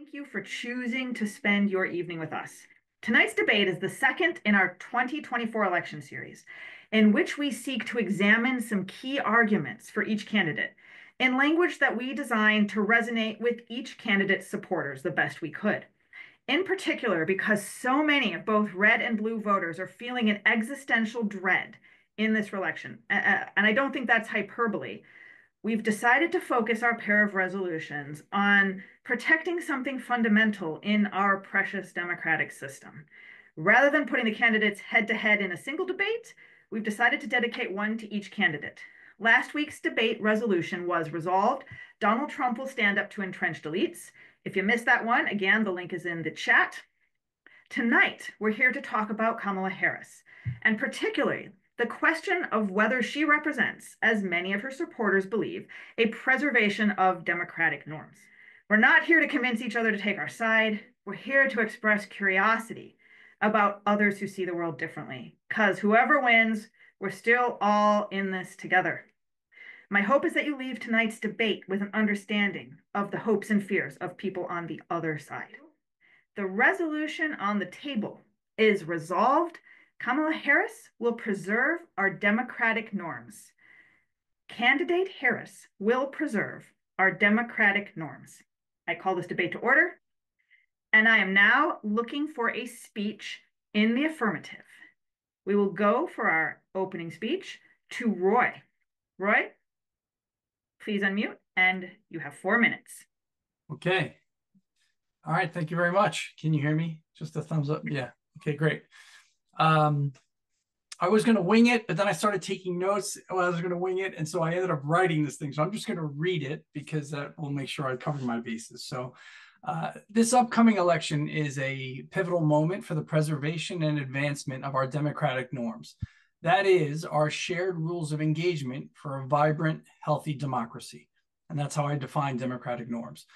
Thank you for choosing to spend your evening with us. Tonight's debate is the second in our 2024 election series, in which we seek to examine some key arguments for each candidate in language that we designed to resonate with each candidate's supporters the best we could. In particular, because so many of both red and blue voters are feeling an existential dread in this election, and I don't think that's hyperbole. We've decided to focus our pair of resolutions on protecting something fundamental in our precious democratic system. Rather than putting the candidates head to head in a single debate, we've decided to dedicate one to each candidate. Last week's debate resolution was resolved. Donald Trump will stand up to entrenched elites. If you missed that one, again, the link is in the chat. Tonight, we're here to talk about Kamala Harris, and particularly the question of whether she represents, as many of her supporters believe, a preservation of democratic norms. We're not here to convince each other to take our side. We're here to express curiosity about others who see the world differently, because whoever wins, we're still all in this together. My hope is that you leave tonight's debate with an understanding of the hopes and fears of people on the other side. The resolution on the table is resolved. Kamala Harris will preserve our democratic norms. Candidate Harris will preserve our democratic norms. I call this debate to order, and I am now looking for a speech in the affirmative. We will go for our opening speech to Roy. Roy, please unmute, and you have 4 minutes. Okay. All right. Thank you very much. Can you hear me? Just a thumbs up. Yeah. Okay, great. I was going to wing it, but then I started taking notes while I was going to wing it. And so I ended up writing this thing. So I'm just going to read it because that will make sure I cover my bases. So this upcoming election is a pivotal moment for the preservation and advancement of our democratic norms. That is our shared rules of engagement for a vibrant, healthy democracy. And that's how I define democratic norms.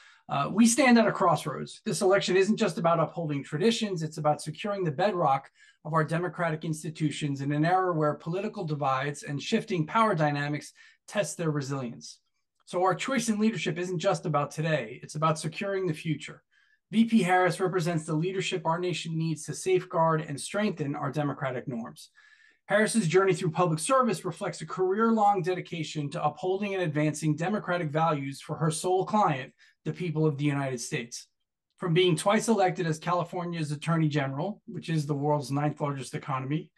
We stand at a crossroads. This election isn't just about upholding traditions. It's about securing the bedrock of our democratic institutions in an era where political divides and shifting power dynamics test their resilience. So our choice in leadership isn't just about today. It's about securing the future. VP Harris represents the leadership our nation needs to safeguard and strengthen our democratic norms. Harris's journey through public service reflects a career-long dedication to upholding and advancing democratic values for her sole client, the people of the United States. From being twice elected as California's Attorney General, which is the world's 9th largest economy,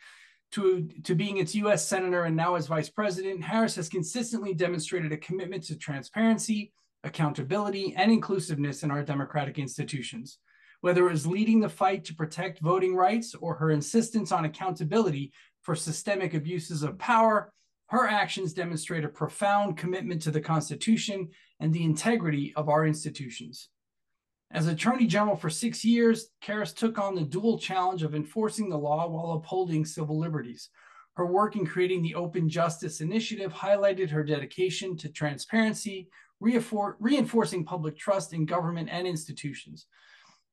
to being its U.S. Senator and now as Vice President, Harris has consistently demonstrated a commitment to transparency, accountability, and inclusiveness in our democratic institutions. Whether it was leading the fight to protect voting rights or her insistence on accountability for systemic abuses of power, her actions demonstrate a profound commitment to the Constitution and the integrity of our institutions. As Attorney General for 6 years, Harris took on the dual challenge of enforcing the law while upholding civil liberties. Her work in creating the Open Justice Initiative highlighted her dedication to transparency, reinforcing public trust in government and institutions.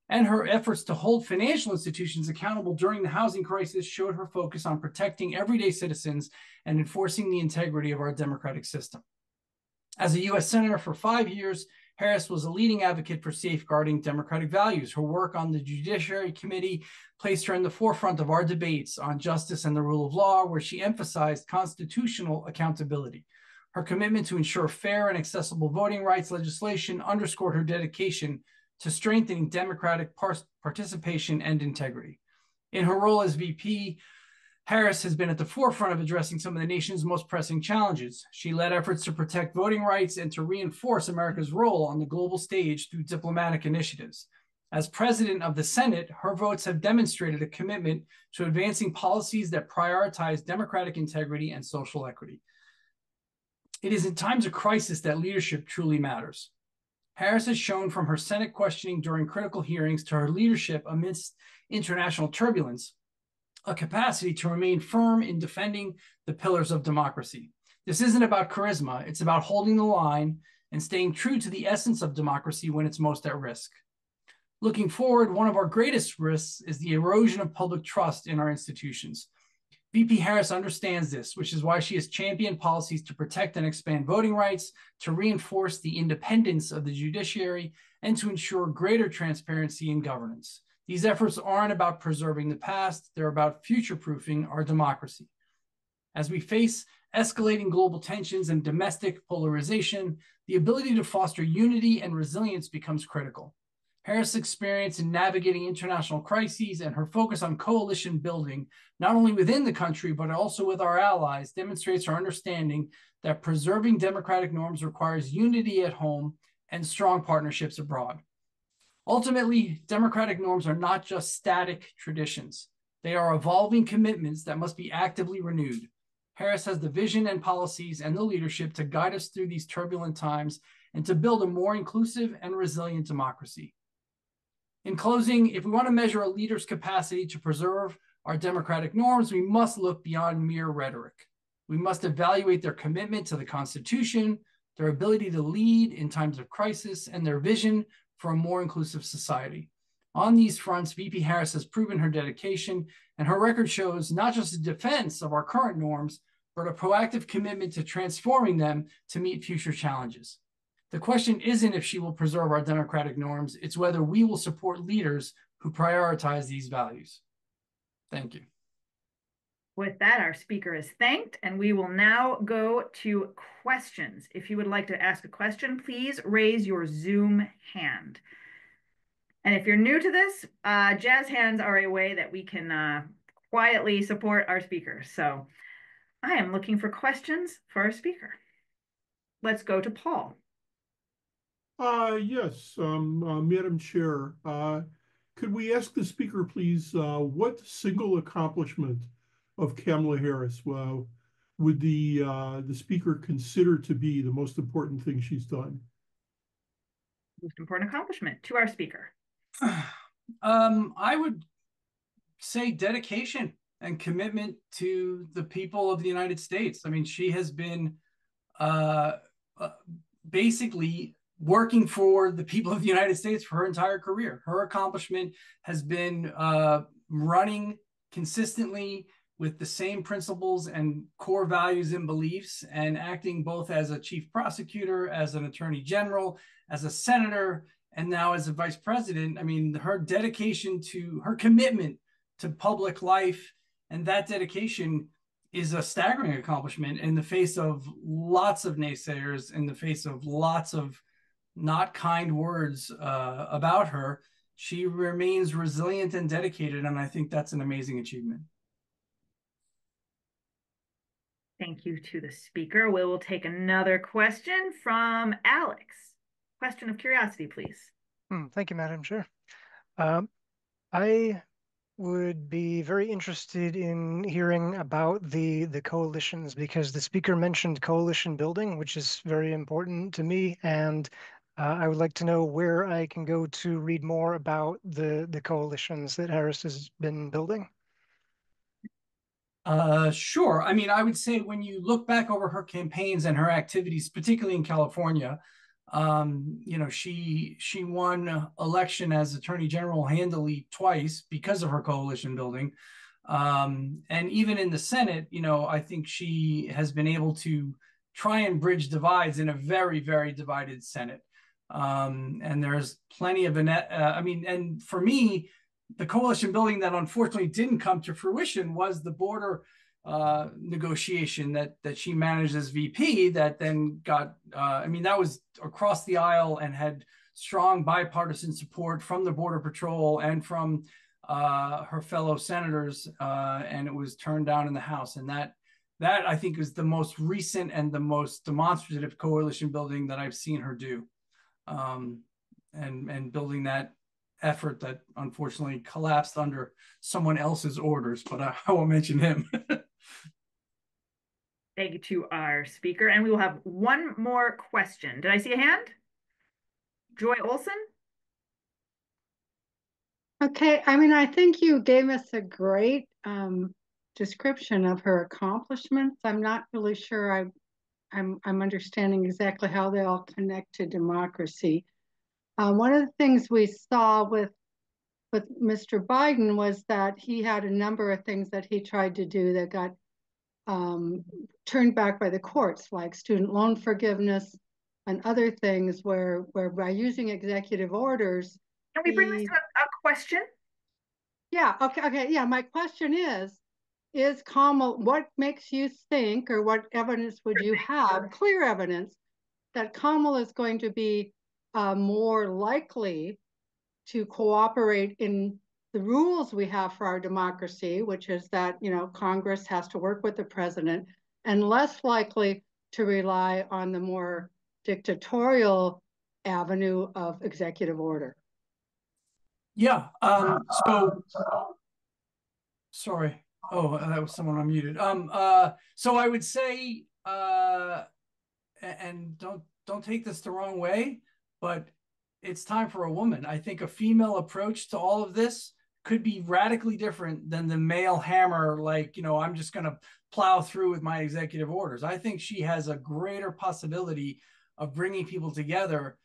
And her efforts to hold financial institutions accountable during the housing crisis showed her focus on protecting everyday citizens and enforcing the integrity of our democratic system. As a U.S. Senator for 5 years, Harris was a leading advocate for safeguarding democratic values. Her work on the Judiciary Committee placed her in the forefront of our debates on justice and the rule of law, where she emphasized constitutional accountability. Her commitment to ensure fair and accessible voting rights legislation underscored her dedication to strengthening democratic participation and integrity. In her role as VP, Harris has been at the forefront of addressing some of the nation's most pressing challenges. She led efforts to protect voting rights and to reinforce America's role on the global stage through diplomatic initiatives. As president of the Senate, her votes have demonstrated a commitment to advancing policies that prioritize democratic integrity and social equity. It is in times of crisis that leadership truly matters. Harris has shown from her Senate questioning during critical hearings to her leadership amidst international turbulence a capacity to remain firm in defending the pillars of democracy. This isn't about charisma. It's about holding the line and staying true to the essence of democracy when it's most at risk. Looking forward, one of our greatest risks is the erosion of public trust in our institutions. VP Harris understands this, which is why she has championed policies to protect and expand voting rights, to reinforce the independence of the judiciary, and to ensure greater transparency in governance. These efforts aren't about preserving the past, they're about future-proofing our democracy. As we face escalating global tensions and domestic polarization, the ability to foster unity and resilience becomes critical. Harris' experience in navigating international crises and her focus on coalition building, not only within the country, but also with our allies, demonstrates her understanding that preserving democratic norms requires unity at home and strong partnerships abroad. Ultimately, democratic norms are not just static traditions. They are evolving commitments that must be actively renewed. Harris has the vision and policies and the leadership to guide us through these turbulent times and to build a more inclusive and resilient democracy. In closing, if we want to measure a leader's capacity to preserve our democratic norms, we must look beyond mere rhetoric. We must evaluate their commitment to the Constitution, their ability to lead in times of crisis, and their vision for a more inclusive society. On these fronts, VP Harris has proven her dedication, and her record shows not just a defense of our current norms, but a proactive commitment to transforming them to meet future challenges. The question isn't if she will preserve our democratic norms, it's whether we will support leaders who prioritize these values. Thank you. With that, our speaker is thanked, and we will now go to questions. If you would like to ask a question, please raise your Zoom hand. And if you're new to this, jazz hands are a way that we can quietly support our speakers. So I am looking for questions for our speaker. Let's go to Paul. Yes, Madam Chair, could we ask the speaker, please, what single accomplishment of Kamala Harris would the speaker consider to be the most important thing she's done? Most important accomplishment to our speaker. I would say dedication and commitment to the people of the United States. I mean, she has been basically working for the people of the United States for her entire career. Her accomplishment has been running consistently with the same principles and core values and beliefs, and acting both as a chief prosecutor, as an attorney general, as a senator, and now as a vice president. I mean, her dedication to her commitment to public life, and that dedication is a staggering accomplishment in the face of lots of naysayers, in the face of lots of not kind words about her. She remains resilient and dedicated, and I think that's an amazing achievement. Thank you to the speaker. We will take another question from Alex. Question of curiosity, please. Thank you, Madam Chair. I would be very interested in hearing about the coalitions, because the speaker mentioned coalition building, which is very important to me, and I would like to know where I can go to read more about the coalitions that Harris has been building. Sure. I mean, I would say when you look back over her campaigns and her activities, particularly in California, you know, she won election as Attorney General handily twice because of her coalition building. And even in the Senate, you know, I think she has been able to try and bridge divides in a very, very divided Senate. And there's plenty of, I mean, and for me, the coalition building that unfortunately didn't come to fruition was the border negotiation that she managed as VP, that then got, I mean, that was across the aisle and had strong bipartisan support from the Border Patrol and from her fellow senators, and it was turned down in the House. And that I think is the most recent and the most demonstrative coalition building that I've seen her do, and building that effort that unfortunately collapsed under someone else's orders, but I won't mention him. Thank you to our speaker. And we will have one more question. Did I see a hand? Joy Olson? Okay, I mean, I think you gave us a great description of her accomplishments. I'm not really sure I'm understanding exactly how they all connect to democracy. One of the things we saw with with Mr. Biden was that he had a number of things that he tried to do that got turned back by the courts, like student loan forgiveness and other things where by using executive orders. Can we bring this to a question? Yeah, okay, yeah. My question is Kamala, what makes you think, or what evidence would you have, clear evidence, that Kamala is going to be more likely to cooperate in the rules we have for our democracy, which is that, Congress has to work with the president, and less likely to rely on the more dictatorial avenue of executive order? Yeah. So sorry. Oh, that was someone unmuted. So I would say, and don't take this the wrong way, but it's time for a woman. I think a female approach to all of this could be radically different than the male hammer, like, I'm just going to plow through with my executive orders. I think she has a greater possibility of bringing people together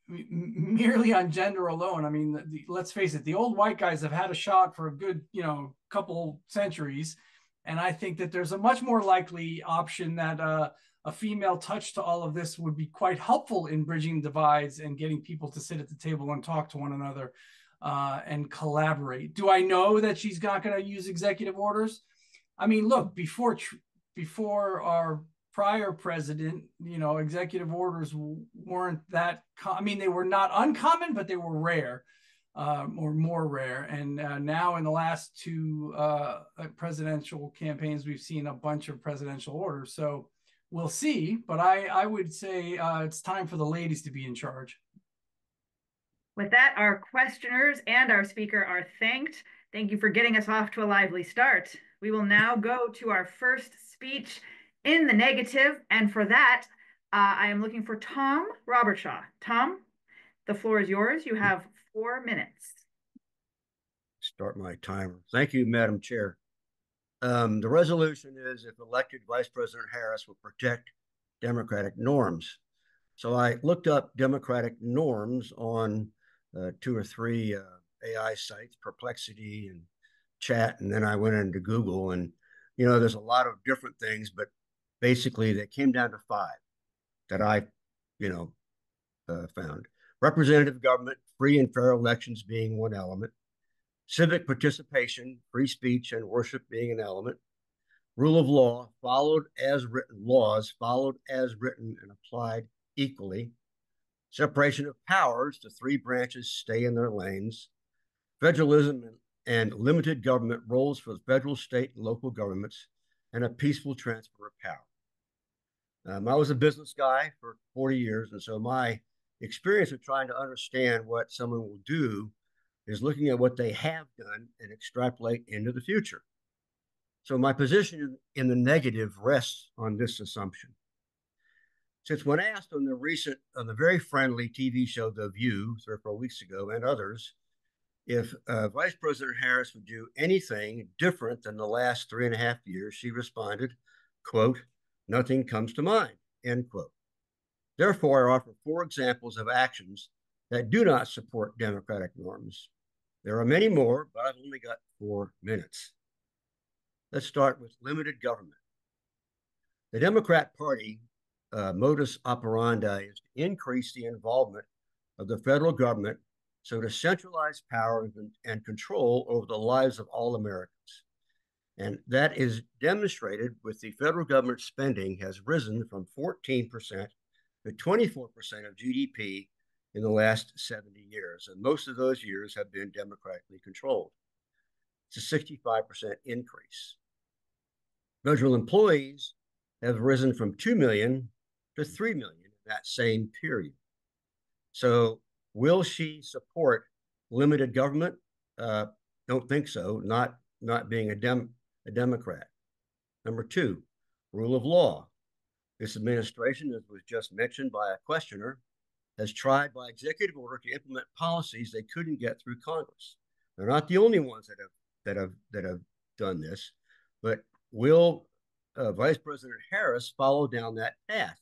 merely on gender alone. I mean, let's face it, the old white guys have had a shot for a good, couple centuries. And I think that there's a much more likely option that a female touch to all of this would be quite helpful in bridging divides and getting people to sit at the table and talk to one another and collaborate. Do I know that she's not going to use executive orders? I mean, look, before our prior president, executive orders weren't that, they were not uncommon, but they were rare, or more rare. And now in the last two presidential campaigns, we've seen a bunch of presidential orders. So we'll see, but I would say it's time for the ladies to be in charge. With that, our questioners and our speaker are thanked. Thank you for getting us off to a lively start. We will now go to our first speech in the negative, and for that, I am looking for Tom Robertshaw. Tom, the floor is yours. You have 4 minutes. Start my timer. Thank you, Madam Chair. The resolution is if elected, Vice President Harris will protect democratic norms. So I looked up democratic norms on 2 or 3 AI sites, Perplexity and Chat, and then I went into Google, and there's a lot of different things, but basically they came down to 5 that I found. Representative government, free and fair elections being one element. Civic participation, free speech and worship being an element. Rule of law, laws followed as written and applied equally. Separation of powers, the 3 branches stay in their lanes. Federalism and limited government roles for the federal, state, and local governments, and a peaceful transfer of power. I was a business guy for 40 years, and so my experience of trying to understand what someone will do is looking at what they have done and extrapolate into the future. So my position in the negative rests on this assumption. Since when asked on the very friendly TV show The View 3 or 4 weeks ago, and others, if Vice President Harris would do anything different than the last 3.5 years, she responded, quote, "Nothing comes to mind," end quote. Therefore, I offer 4 examples of actions that do not support democratic norms. There are many more, but I've only got 4 minutes. Let's start with limited government. The Democrat Party modus operandi is to increase the involvement of the federal government so to centralize power and control over the lives of all Americans. And that is demonstrated with the federal government spending has risen from 14% to 24% of GDP in the last 70 years. And most of those years have been democratically controlled. It's a 65% increase. Federal employees have risen from 2 million to 3 million in that same period. So will she support limited government? Don't think so, not being a Democrat. Number 2, rule of law. This administration, as was just mentioned by a questioner, has tried by executive order to implement policies they couldn't get through Congress. They're not the only ones that have done this, but will Vice President Harris follow down that path?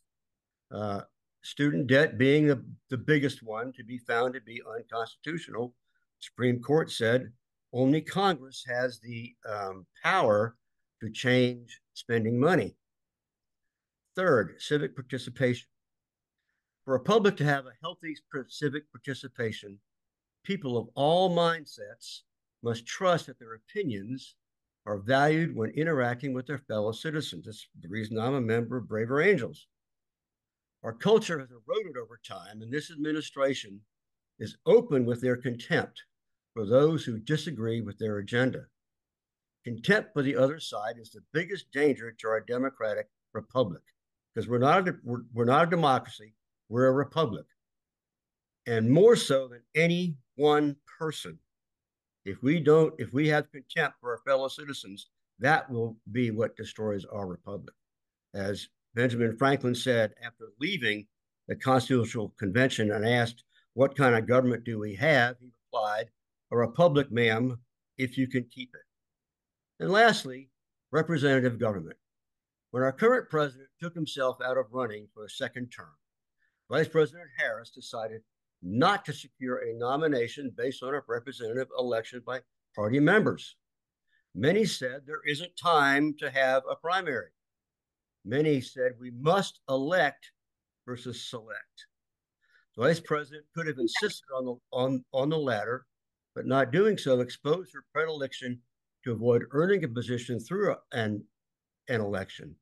Student debt being the biggest one to be found to be unconstitutional Supreme Court said only Congress has the power to change spending money. Third, civic participation. For a public to have a healthy civic participation, people of all mindsets must trust that their opinions are valued when interacting with their fellow citizens. That's the reason I'm a member of Braver Angels. Our culture has eroded over time, and this administration is open with their contempt for those who disagree with their agenda. Contempt for the other side is the biggest danger to our democratic republic, because we're not a democracy, we're a republic. And more so than any one person, if we have contempt for our fellow citizens, that will be what destroys our republic. As Benjamin Franklin said after leaving the Constitutional Convention and asked, what kind of government do we have? He replied, a republic, ma'am, if you can keep it. And lastly, representative government. When our current president took himself out of running for a second term, Vice President Harris decided not to secure a nomination based on a representative election by party members. Many said there isn't time to have a primary. Many said we must elect versus select. The Vice President could have insisted on the latter, but not doing so exposed her predilection to avoid earning a position through an election.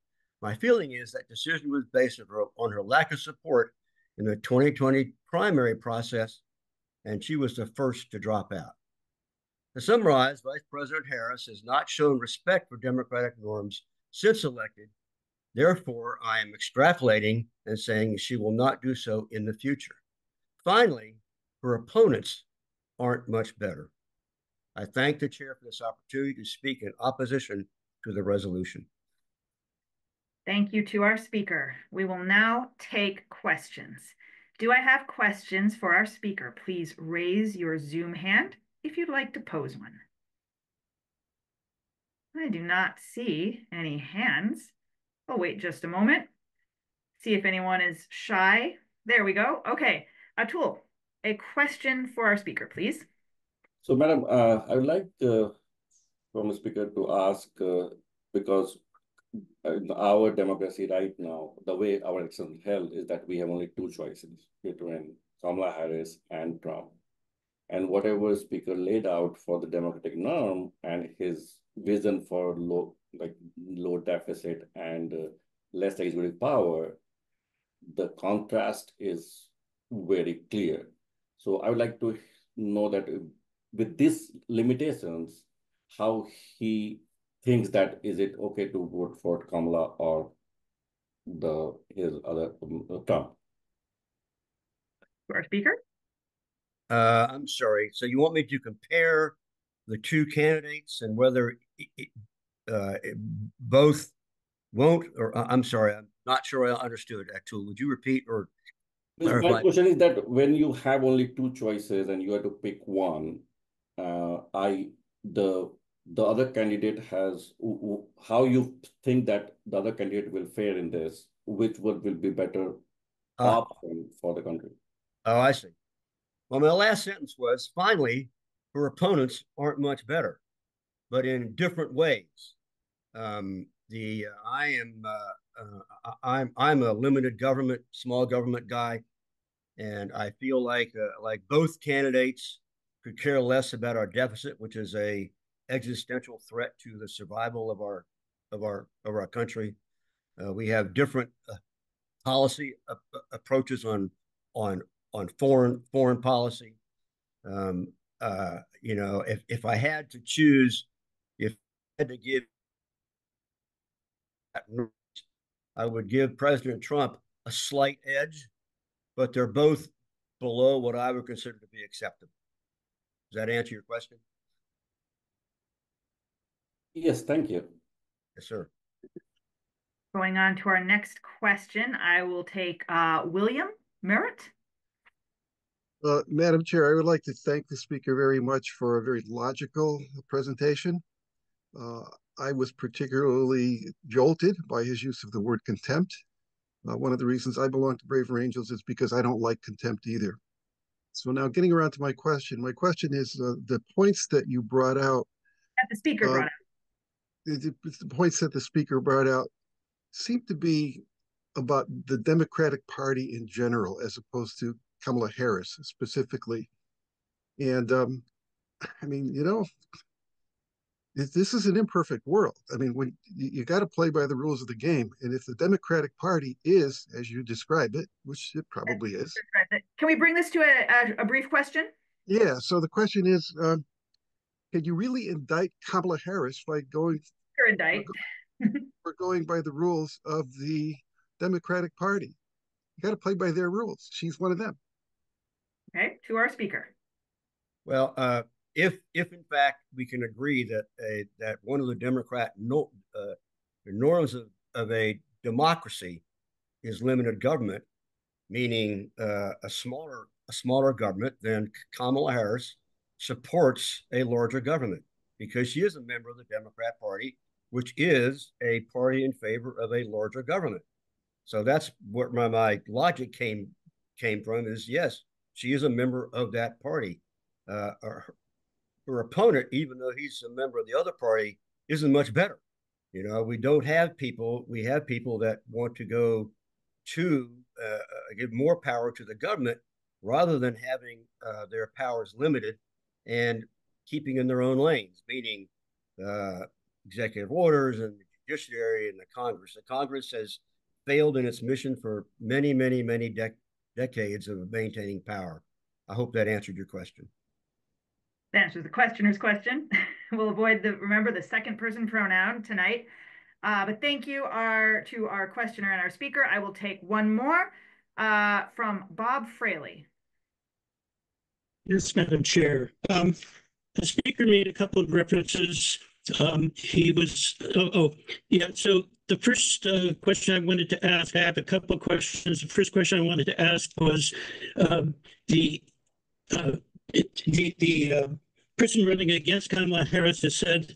My feeling is that decision was based on her lack of support in the 2020 primary process, and she was the first to drop out. To summarize, Vice President Harris has not shown respect for democratic norms since elected. Therefore, I am extrapolating and saying she will not do so in the future. Finally, her opponents aren't much better. I thank the chair for this opportunity to speak in opposition to the resolution. Thank you to our speaker. We will now take questions. Do I have questions for our speaker? Please raise your Zoom hand if you'd like to pose one. I do not see any hands. I'll wait just a moment. See if anyone is shy. There we go. Okay, Atul, a question for our speaker, please. So, Madam, I would like from the speaker to ask, because in our democracy right now, the way our elections held is that we have only two choices between Kamala Harris and Trump. And whatever speaker laid out for the democratic norm and his vision for low deficit and less executive power, the contrast is very clear. So I would like to know that with these limitations, how he thinks that is it okay to vote for Kamala or his other Trump? Our speaker. I'm sorry. So you want me to compare the two candidates and whether both won't, or I'm sorry, I'm not sure I understood, Atul. Would you repeat or clarify? My question is that when you have only two choices and you have to pick one, the other candidate has, how you think that the other candidate will fare in this, which will be better option for the country? Oh, I see. Well, my last sentence was, finally, her opponents aren't much better, but in different ways. I'm a limited government, small government guy, and I feel like both candidates could care less about our deficit, which is a existential threat to the survival of our country. We have different policy approaches on foreign policy. If I had to choose, if I had to give, I would give President Trump a slight edge, but they're both below what I would consider to be acceptable. Does that answer your question? Yes, thank you. Yes, sir. Going on to our next question, I will take William Merritt. Madam Chair, I would like to thank the speaker very much for a very logical presentation. I was particularly jolted by his use of the word contempt. One of the reasons I belong to Braver Angels is because I don't like contempt either. So now getting around to my question is the points that you brought out, That the speaker brought out. the points that the speaker brought out seem to be about the Democratic Party in general, as opposed to Kamala Harris specifically. And I mean, this is an imperfect world. I mean, when you got to play by the rules of the game, and if the Democratic Party is, as you describe it, which it probably is, can we bring this to a brief question? Yeah. So the question is, can you really indict Kamala Harris by going? Or indict. For going by the rules of the Democratic Party? You got to play by their rules. She's one of them. Okay, to our speaker. Well, if in fact we can agree that one of the Democrat norms of a democracy is limited government, meaning a smaller government, then Kamala Harris supports a larger government because she is a member of the Democrat Party, which is a party in favor of a larger government. So that's what my logic came from is, yes, she is a member of that party. Her opponent, even though he's a member of the other party, isn't much better. We have people that want to go to give more power to the government rather than having their powers limited and keeping in their own lanes, meaning executive orders and the judiciary and the Congress. The Congress has failed in its mission for many, many, many decades of maintaining power. I hope that answered your question. That answers the questioner's question. We'll avoid remember the second person pronoun tonight. But thank you to our questioner and our speaker. I will take one more from Bob Fraley. Yes, Madam Chair. The speaker made a couple of references. He was, yeah. So the first question I wanted to ask, I have a couple of questions. The first question I wanted to ask was the person running against Kamala Harris has said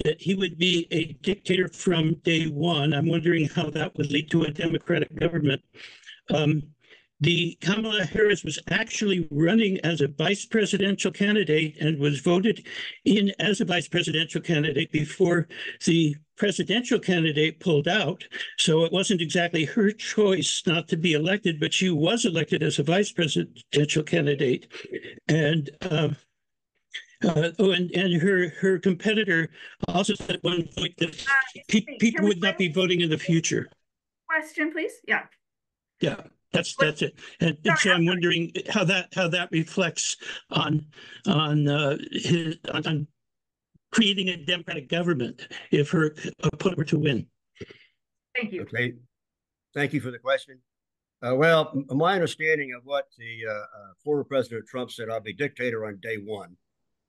that he would be a dictator from day one. I'm wondering how that would lead to a democratic government. The Kamala Harris was actually running as a vice presidential candidate and was voted in as a vice presidential candidate before the presidential candidate pulled out. So it wasn't exactly her choice not to be elected, but she was elected as a vice presidential candidate. And her competitor also said at one point that people would not be voting in the future. Question, please. Yeah. Yeah. That's it, and so I'm wondering how that reflects on creating a democratic government if her opponent were to win. Thank you. Okay, thank you for the question. Well, my understanding of what the former President Trump said, I'll be dictator on day one,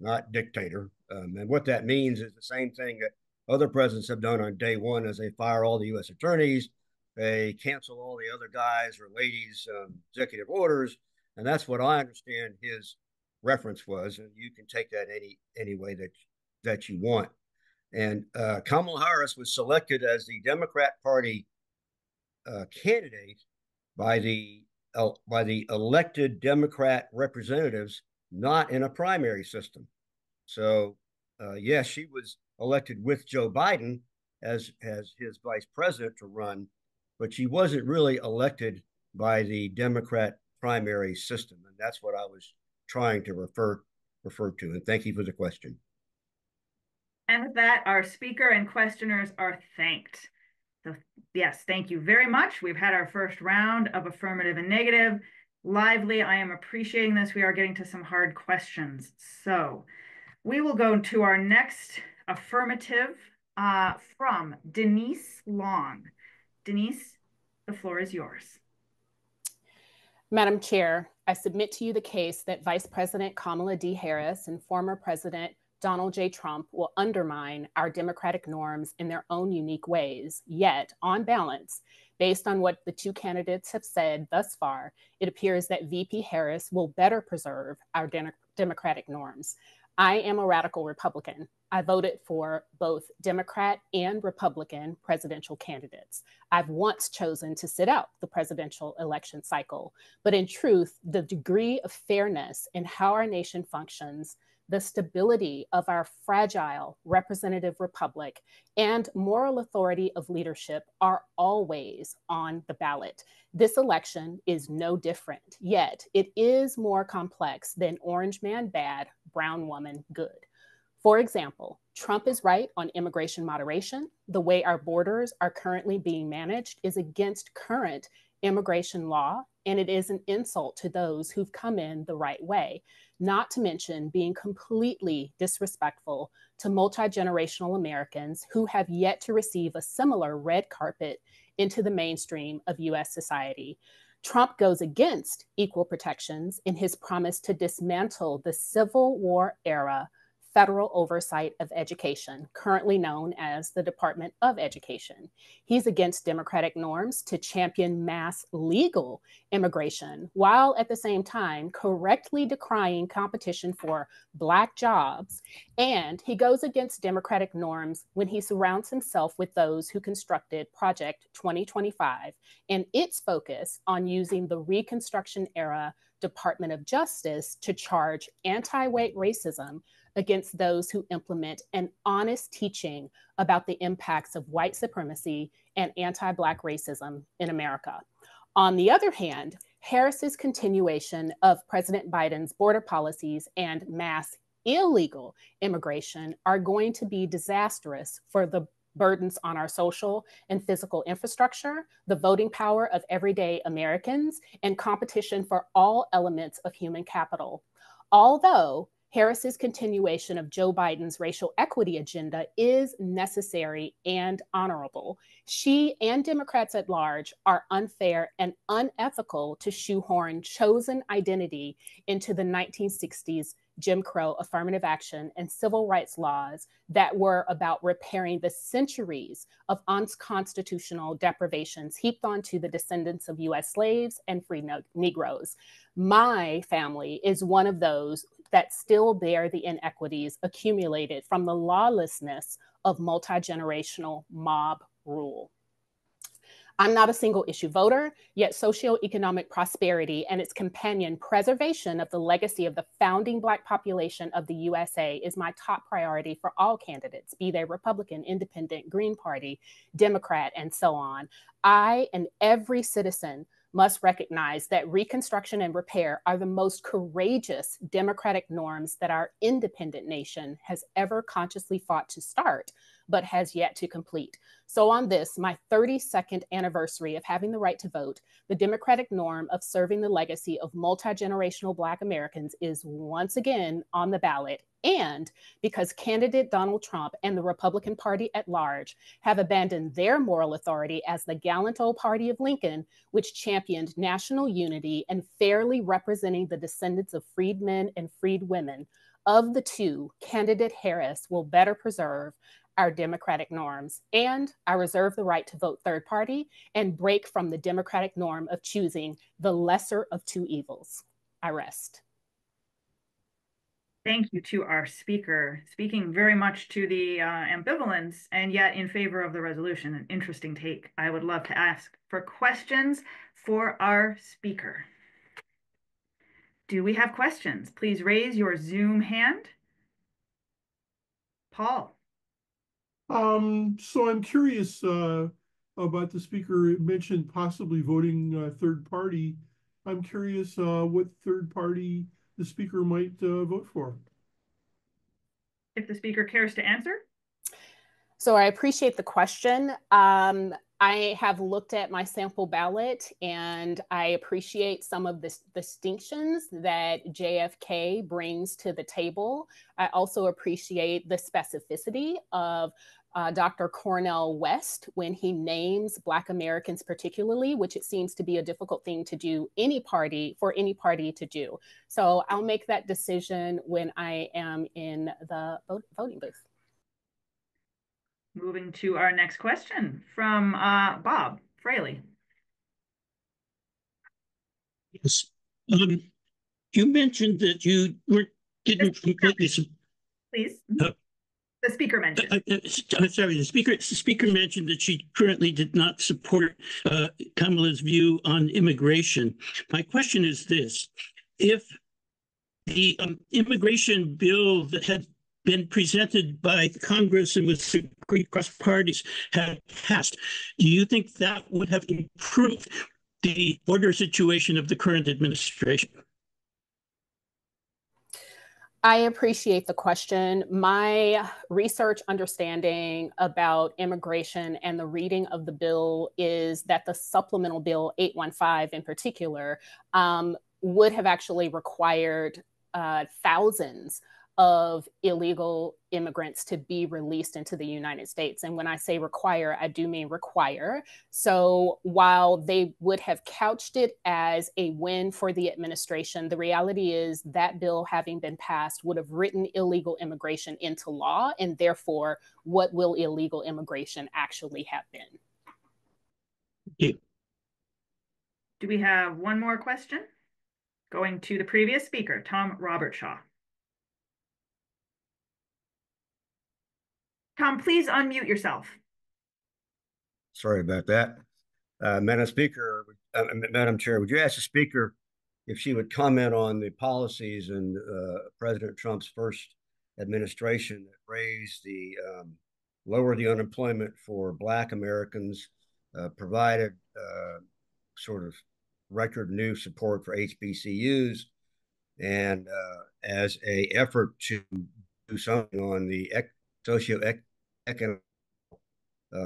not dictator, and what that means is the same thing that other presidents have done on day one, as they fire all the U.S. attorneys. They cancel all the other guys or ladies' executive orders, and that's what I understand his reference was. And you can take that any way that you want. And Kamala Harris was selected as the Democrat Party candidate by the elected Democrat representatives, not in a primary system. So, yes, she was elected with Joe Biden as his vice president to run, but she wasn't really elected by the Democrat primary system. And that's what I was trying to refer to. And thank you for the question. And with that, our speaker and questioners are thanked. So yes, thank you very much. We've had our first round of affirmative and negative. Lively, I am appreciating this. We are getting to some hard questions. So we will go to our next affirmative from Denise Long. Denise, the floor is yours. Madam Chair, I submit to you the case that Vice President Kamala D. Harris and former President Donald J. Trump will undermine our democratic norms in their own unique ways. Yet, on balance, based on what the two candidates have said thus far, it appears that VP Harris will better preserve our democratic norms. I am a radical Republican. I voted for both Democrat and Republican presidential candidates. I've once chosen to sit out the presidential election cycle, but in truth, the degree of fairness in how our nation functions, the stability of our fragile representative republic, and moral authority of leadership are always on the ballot. This election is no different, yet it is more complex than orange man bad, brown woman good. For example, Trump is right on immigration moderation. The way our borders are currently being managed is against current immigration law, and it is an insult to those who've come in the right way, not to mention being completely disrespectful to multi-generational Americans who have yet to receive a similar red carpet into the mainstream of US society. Trump goes against equal protections in his promise to dismantle the Civil War era federal oversight of education, currently known as the Department of Education. He's against democratic norms to champion mass legal immigration, while at the same time correctly decrying competition for Black jobs. And he goes against democratic norms when he surrounds himself with those who constructed Project 2025 and its focus on using the Reconstruction era Department of Justice to charge anti-white racism against those who implement an honest teaching about the impacts of white supremacy and anti-Black racism in America. On the other hand, Harris's continuation of President Biden's border policies and mass illegal immigration are going to be disastrous for the burdens on our social and physical infrastructure, the voting power of everyday Americans, and competition for all elements of human capital. Although Harris's continuation of Joe Biden's racial equity agenda is necessary and honorable, she and Democrats at large are unfair and unethical to shoehorn chosen identity into the 1960s Jim Crow affirmative action and civil rights laws that were about repairing the centuries of unconstitutional deprivations heaped onto the descendants of US slaves and free Negroes. My family is one of those that still bear the inequities accumulated from the lawlessness of multi-generational mob rule. I'm not a single issue voter, yet socioeconomic prosperity and its companion preservation of the legacy of the founding Black population of the USA is my top priority for all candidates, be they Republican, Independent, Green Party, Democrat, and so on. I and every citizen must recognize that reconstruction and repair are the most courageous democratic norms that our independent nation has ever consciously fought to start, but has yet to complete. So on this, my 32nd anniversary of having the right to vote, the democratic norm of serving the legacy of multi-generational Black Americans is once again on the ballot. And because candidate Donald Trump and the Republican Party at large have abandoned their moral authority as the gallant old party of Lincoln, which championed national unity and fairly representing the descendants of freedmen and freedwomen, of the two, candidate Harris will better preserve our democratic norms, and I reserve the right to vote third party and break from the democratic norm of choosing the lesser of two evils. I rest. Thank you to our speaker, speaking very much to the ambivalence and yet in favor of the resolution. An interesting take. I would love to ask for questions for our speaker. Do we have questions? Please raise your Zoom hand. Paul. So I'm curious about the speaker. It mentioned possibly voting third party. I'm curious what third party the speaker might vote for. If the speaker cares to answer. So I appreciate the question. I have looked at my sample ballot and I appreciate some of the distinctions that JFK brings to the table. I also appreciate the specificity of Dr. Cornel West when he names Black Americans particularly, which it seems to be a difficult thing to do for any party to do. So I'll make that decision when I am in the voting booth. Moving to our next question from Bob Fraley. Yes. You mentioned that you didn't completely. Please. The speaker mentioned. I'm sorry, the speaker mentioned that she currently did not support Kamala's view on immigration. My question is this: if the immigration bill that had been presented by Congress and was agreed across parties had passed, do you think that would have improved the border situation of the current administration? I appreciate the question. My research understanding about immigration and the reading of the bill is that the supplemental bill 815 in particular would have actually required thousands of illegal immigrants to be released into the United States. And when I say require, I do mean require. So while they would have couched it as a win for the administration, the reality is that bill, having been passed, would have written illegal immigration into law. And therefore, what will illegal immigration actually have been? Yeah. Do we have one more question? Going to the previous speaker, Tom Robertshaw. Tom, please unmute yourself. Sorry about that. Madam Chair, would you ask the Speaker if she would comment on the policies in President Trump's first administration that raised the, lowered the unemployment for Black Americans, provided sort of record new support for HBCUs, and as a effort to do something on the socioeconomic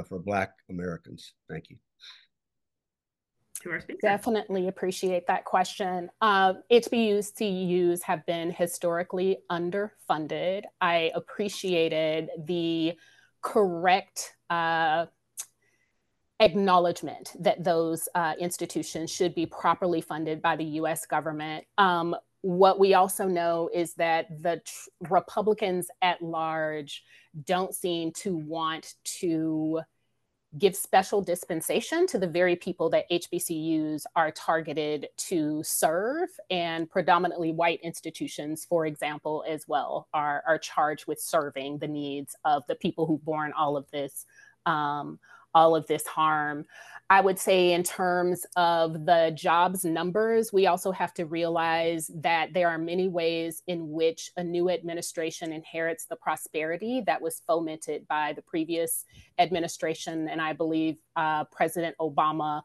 for Black Americans. Thank you. To our speaker. Definitely appreciate that question. HBCUs have been historically underfunded. I appreciated the correct acknowledgement that those institutions should be properly funded by the US government. What we also know is that the Republicans at large don't seem to want to give special dispensation to the very people that HBCUs are targeted to serve, and predominantly white institutions, for example, as well, are charged with serving the needs of the people who've borne all of this harm. I would say in terms of the jobs numbers, we also have to realize that there are many ways in which a new administration inherits the prosperity that was fomented by the previous administration. And I believe President Obama,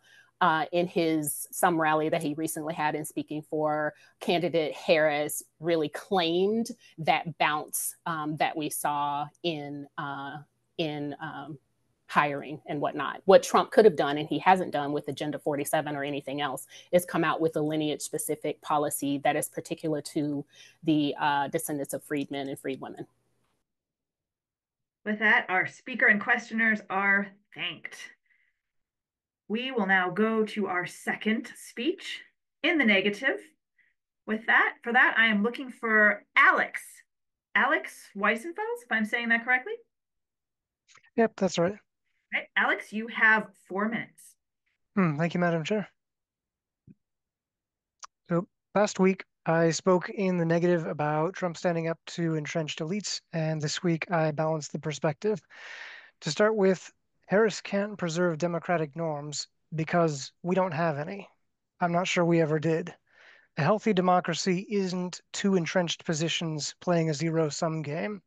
in some rally that he recently had in speaking for candidate Harris, really claimed that bounce that we saw in hiring and whatnot. What Trump could have done, and he hasn't done with Agenda 47 or anything else, is come out with a lineage-specific policy that is particular to the descendants of freedmen and freedwomen. With that, our speaker and questioners are thanked. We will now go to our second speech in the negative. For that, I am looking for Alex Weissenfels, if I'm saying that correctly. Yep, that's right. Right. Alex, you have 4 minutes. Thank you, Madam Chair. So last week, I spoke in the negative about Trump standing up to entrenched elites, and this week I balanced the perspective. To start with, Harris can't preserve democratic norms because we don't have any. I'm not sure we ever did. A healthy democracy isn't two entrenched positions playing a zero-sum game.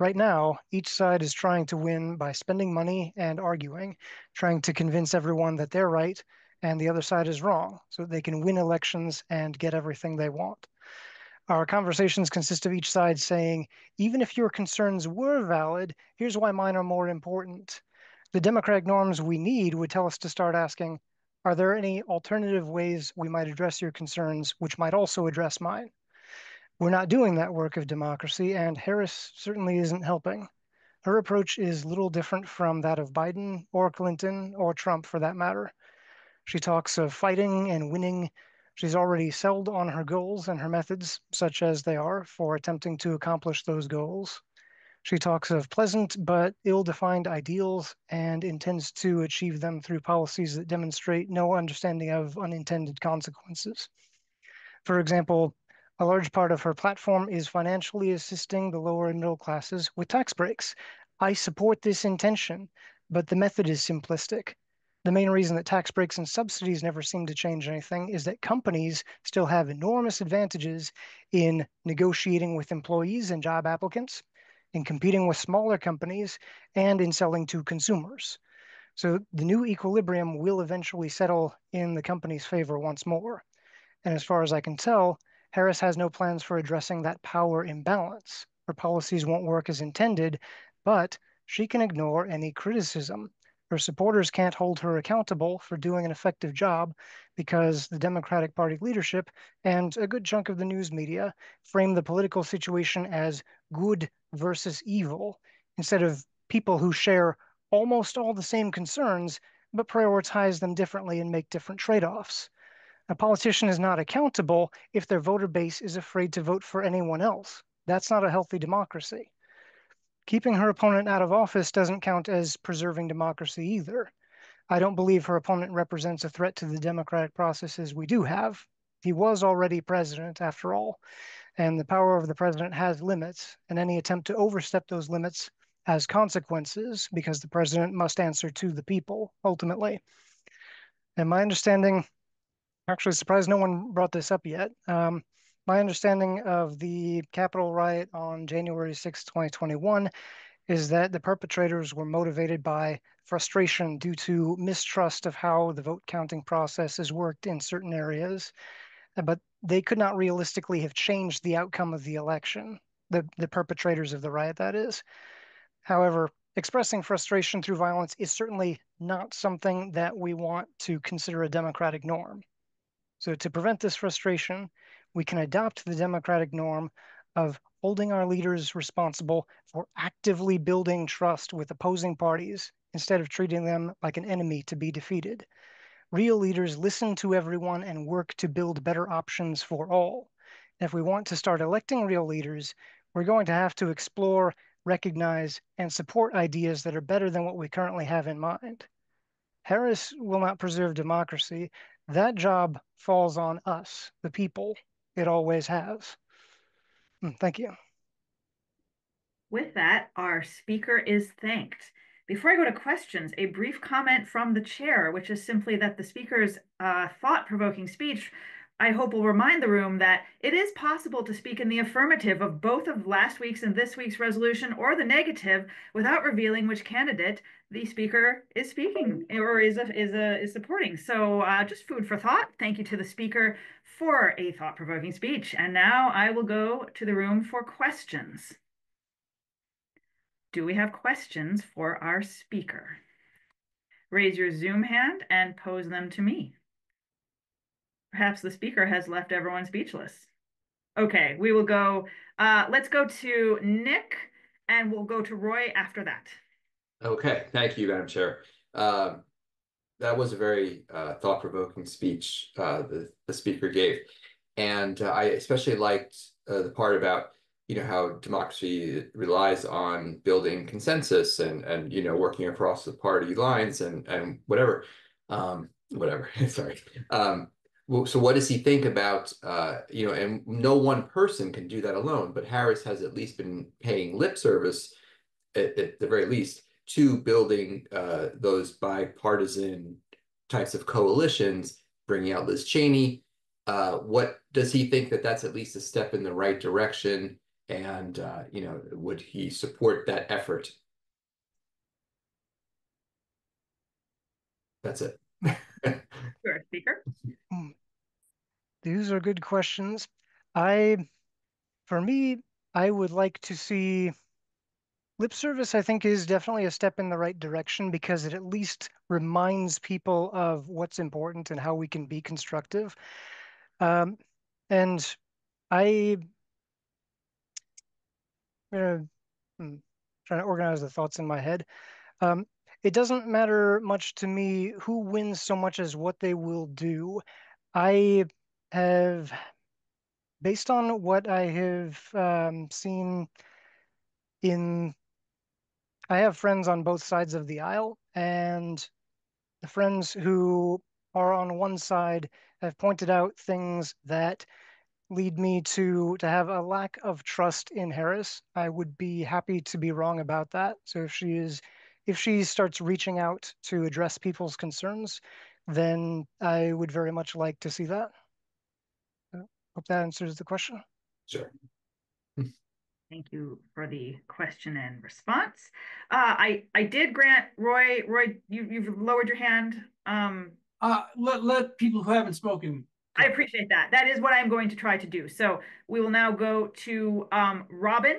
Right now, each side is trying to win by spending money and arguing, trying to convince everyone that they're right and the other side is wrong, so that they can win elections and get everything they want. Our conversations consist of each side saying, even if your concerns were valid, here's why mine are more important. The democratic norms we need would tell us to start asking, are there any alternative ways we might address your concerns which might also address mine? We're not doing that work of democracy, and Harris certainly isn't helping. Her approach is little different from that of Biden or Clinton or Trump, for that matter. She talks of fighting and winning. She's already settled on her goals and her methods, such as they are, for attempting to accomplish those goals. She talks of pleasant but ill-defined ideals and intends to achieve them through policies that demonstrate no understanding of unintended consequences. For example, A large part of her platform is financially assisting the lower and middle classes with tax breaks. I support this intention, but the method is simplistic. The main reason that tax breaks and subsidies never seem to change anything is that companies still have enormous advantages in negotiating with employees and job applicants, in competing with smaller companies, and in selling to consumers. So the new equilibrium will eventually settle in the company's favor once more. And as far as I can tell, Harris has no plans for addressing that power imbalance. Her policies won't work as intended, but she can ignore any criticism. Her supporters can't hold her accountable for doing an effective job because the Democratic Party leadership and a good chunk of the news media frame the political situation as good versus evil instead of people who share almost all the same concerns but prioritize them differently and make different trade-offs. A politician is not accountable if their voter base is afraid to vote for anyone else. That's not a healthy democracy. Keeping her opponent out of office doesn't count as preserving democracy either. I don't believe her opponent represents a threat to the democratic processes we do have. He was already president, after all, and the power of the president has limits, and any attempt to overstep those limits has consequences because the president must answer to the people, ultimately. And my understanding, actually surprised no one brought this up yet. My understanding of the Capitol riot on January 6, 2021 is that the perpetrators were motivated by frustration due to mistrust of how the vote counting process has worked in certain areas, but they could not realistically have changed the outcome of the election, the perpetrators of the riot, that is. However, expressing frustration through violence is certainly not something that we want to consider a democratic norm. So to prevent this frustration, we can adopt the democratic norm of holding our leaders responsible for actively building trust with opposing parties instead of treating them like an enemy to be defeated. Real leaders listen to everyone and work to build better options for all. And if we want to start electing real leaders, we're going to have to explore, recognize, and support ideas that are better than what we currently have in mind. Harris will not preserve democracy. That job falls on us, the people. It always has. Thank you. With that, our speaker is thanked. Before I go to questions, a brief comment from the chair, which is simply that the speaker's thought-provoking speech, I hope, will remind the room that it is possible to speak in the affirmative of both of last week's and this week's resolution or the negative without revealing which candidate the speaker is speaking or is supporting. So just food for thought. Thank you to the speaker for a thought-provoking speech. And now I will go to the room for questions. Do we have questions for our speaker? Raise your Zoom hand and pose them to me. Perhaps the speaker has left everyone speechless. Okay, we will go, let's go to Nick and we'll go to Roy after that. Okay, thank you, Madam Chair. That was a very thought-provoking speech the speaker gave. And I especially liked the part about, how democracy relies on building consensus and working across the party lines and whatever. Sorry. So what does he think about, and no one person can do that alone, but Harris has at least been paying lip service, at the very least, to building those bipartisan types of coalitions, bringing out Liz Cheney. What does he think that that's at least a step in the right direction? And, would he support that effort? That's it. Sure, speaker. These are good questions. For me, I would like to see lip service, I think, is definitely a step in the right direction because it at least reminds people of what's important and how we can be constructive. And I'm trying to organize the thoughts in my head. It doesn't matter much to me who wins so much as what they will do. I have, based on what I have seen I have friends on both sides of the aisle, and the friends who are on one side have pointed out things that lead me to have a lack of trust in Harris. I would be happy to be wrong about that. So if she starts reaching out to address people's concerns, then I would very much like to see that. Hope that answers the question. Sure. Thank you for the question and response. I did grant Roy. Roy, you've lowered your hand. Let people who haven't spoken go. I appreciate that. That is what I'm going to try to do. So we will now go to Robin.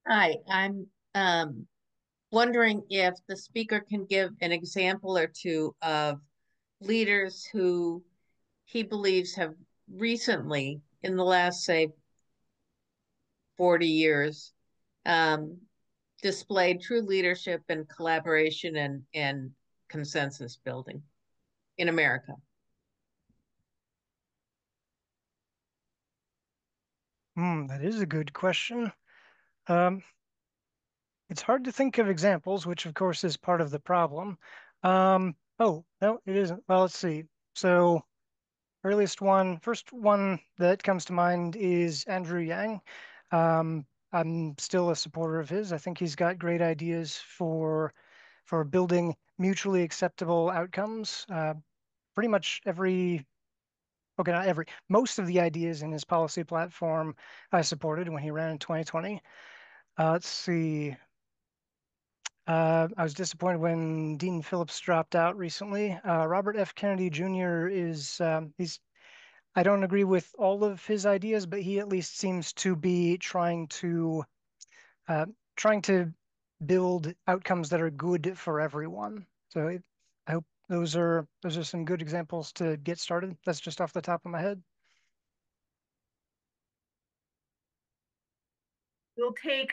Hi, I'm wondering if the speaker can give an example or two of leaders who he believes have recently, in the last, say, 40 years, displayed true leadership and collaboration and consensus building in America. That is a good question. It's hard to think of examples, which of course is part of the problem. Oh, no, it isn't. Well, let's see. So first one that comes to mind is Andrew Yang. I'm still a supporter of his. I think he's got great ideas for building mutually acceptable outcomes. Pretty much most of the ideas in his policy platform I supported when he ran in 2020. Let's see. I was disappointed when Dean Phillips dropped out recently. Robert F. Kennedy Jr. I don't agree with all of his ideas, but he at least seems to be trying to build outcomes that are good for everyone. So I hope those are some good examples to get started. That's just off the top of my head.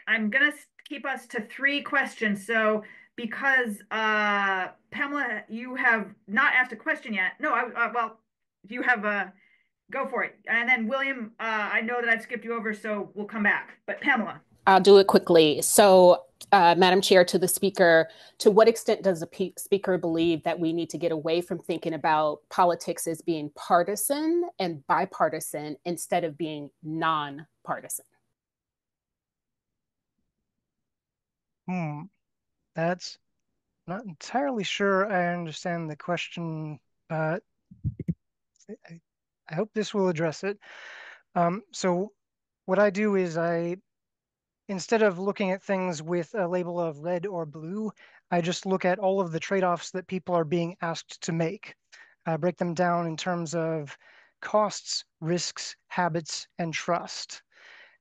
I'm gonna keep us to 3 questions. So because Pamela, you have not asked a question yet. No, well, you have go for it. And then William, I know that I've skipped you over, so we'll come back. But Pamela. I'll do it quickly. So, Madam Chair, to the speaker, to what extent does the speaker believe that we need to get away from thinking about politics as being partisan and bipartisan instead of being non-partisan? That's not entirely sure I understand the question, but I hope this will address it. So what I do is instead of looking at things with a label of red or blue, I just look at all of the trade-offs that people are being asked to make. I break them down in terms of costs, risks, habits, and trust.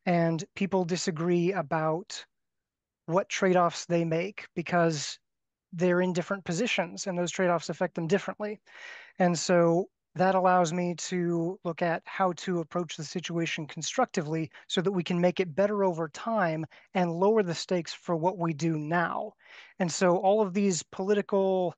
And people disagree about what trade-offs they make because they're in different positions and those trade-offs affect them differently. And so that allows me to look at how to approach the situation constructively so that we can make it better over time and lower the stakes for what we do now. And so all of these political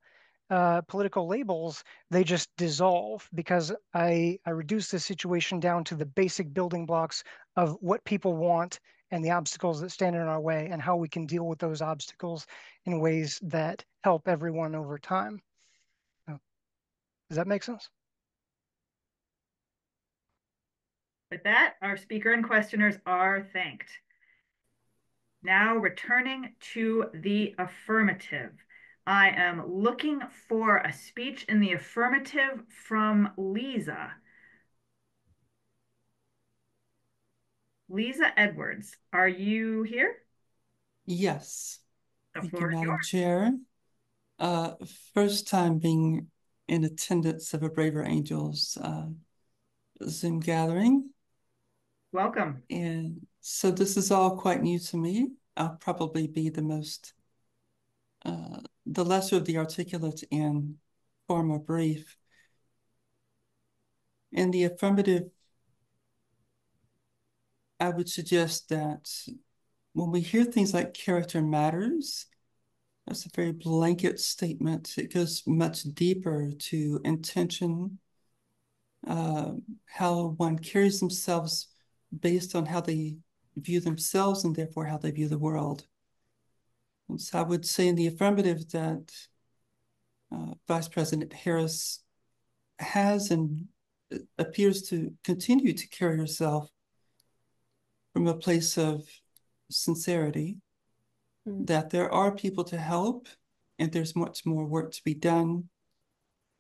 labels, they just dissolve because I reduce the situation down to the basic building blocks of what people want and the obstacles that stand in our way and how we can deal with those obstacles in ways that help everyone over time. Does that make sense? With that, our speaker and questioners are thanked. Now returning to the affirmative. I am looking for a speech in the affirmative from Lisa. Lisa Edwards, are you here? Yes. Thank you, Madam Chair. First time being in attendance of a Braver Angels Zoom gathering. Welcome. And so this is all quite new to me. I'll probably be the lesser of the articulate and far more brief. In the affirmative, I would suggest that when we hear things like character matters, that's a very blanket statement. It goes much deeper to intention, how one carries themselves based on how they view themselves and therefore how they view the world. And so I would say in the affirmative that Vice President Harris has and appears to continue to carry herself from a place of sincerity, that there are people to help and there's much more work to be done,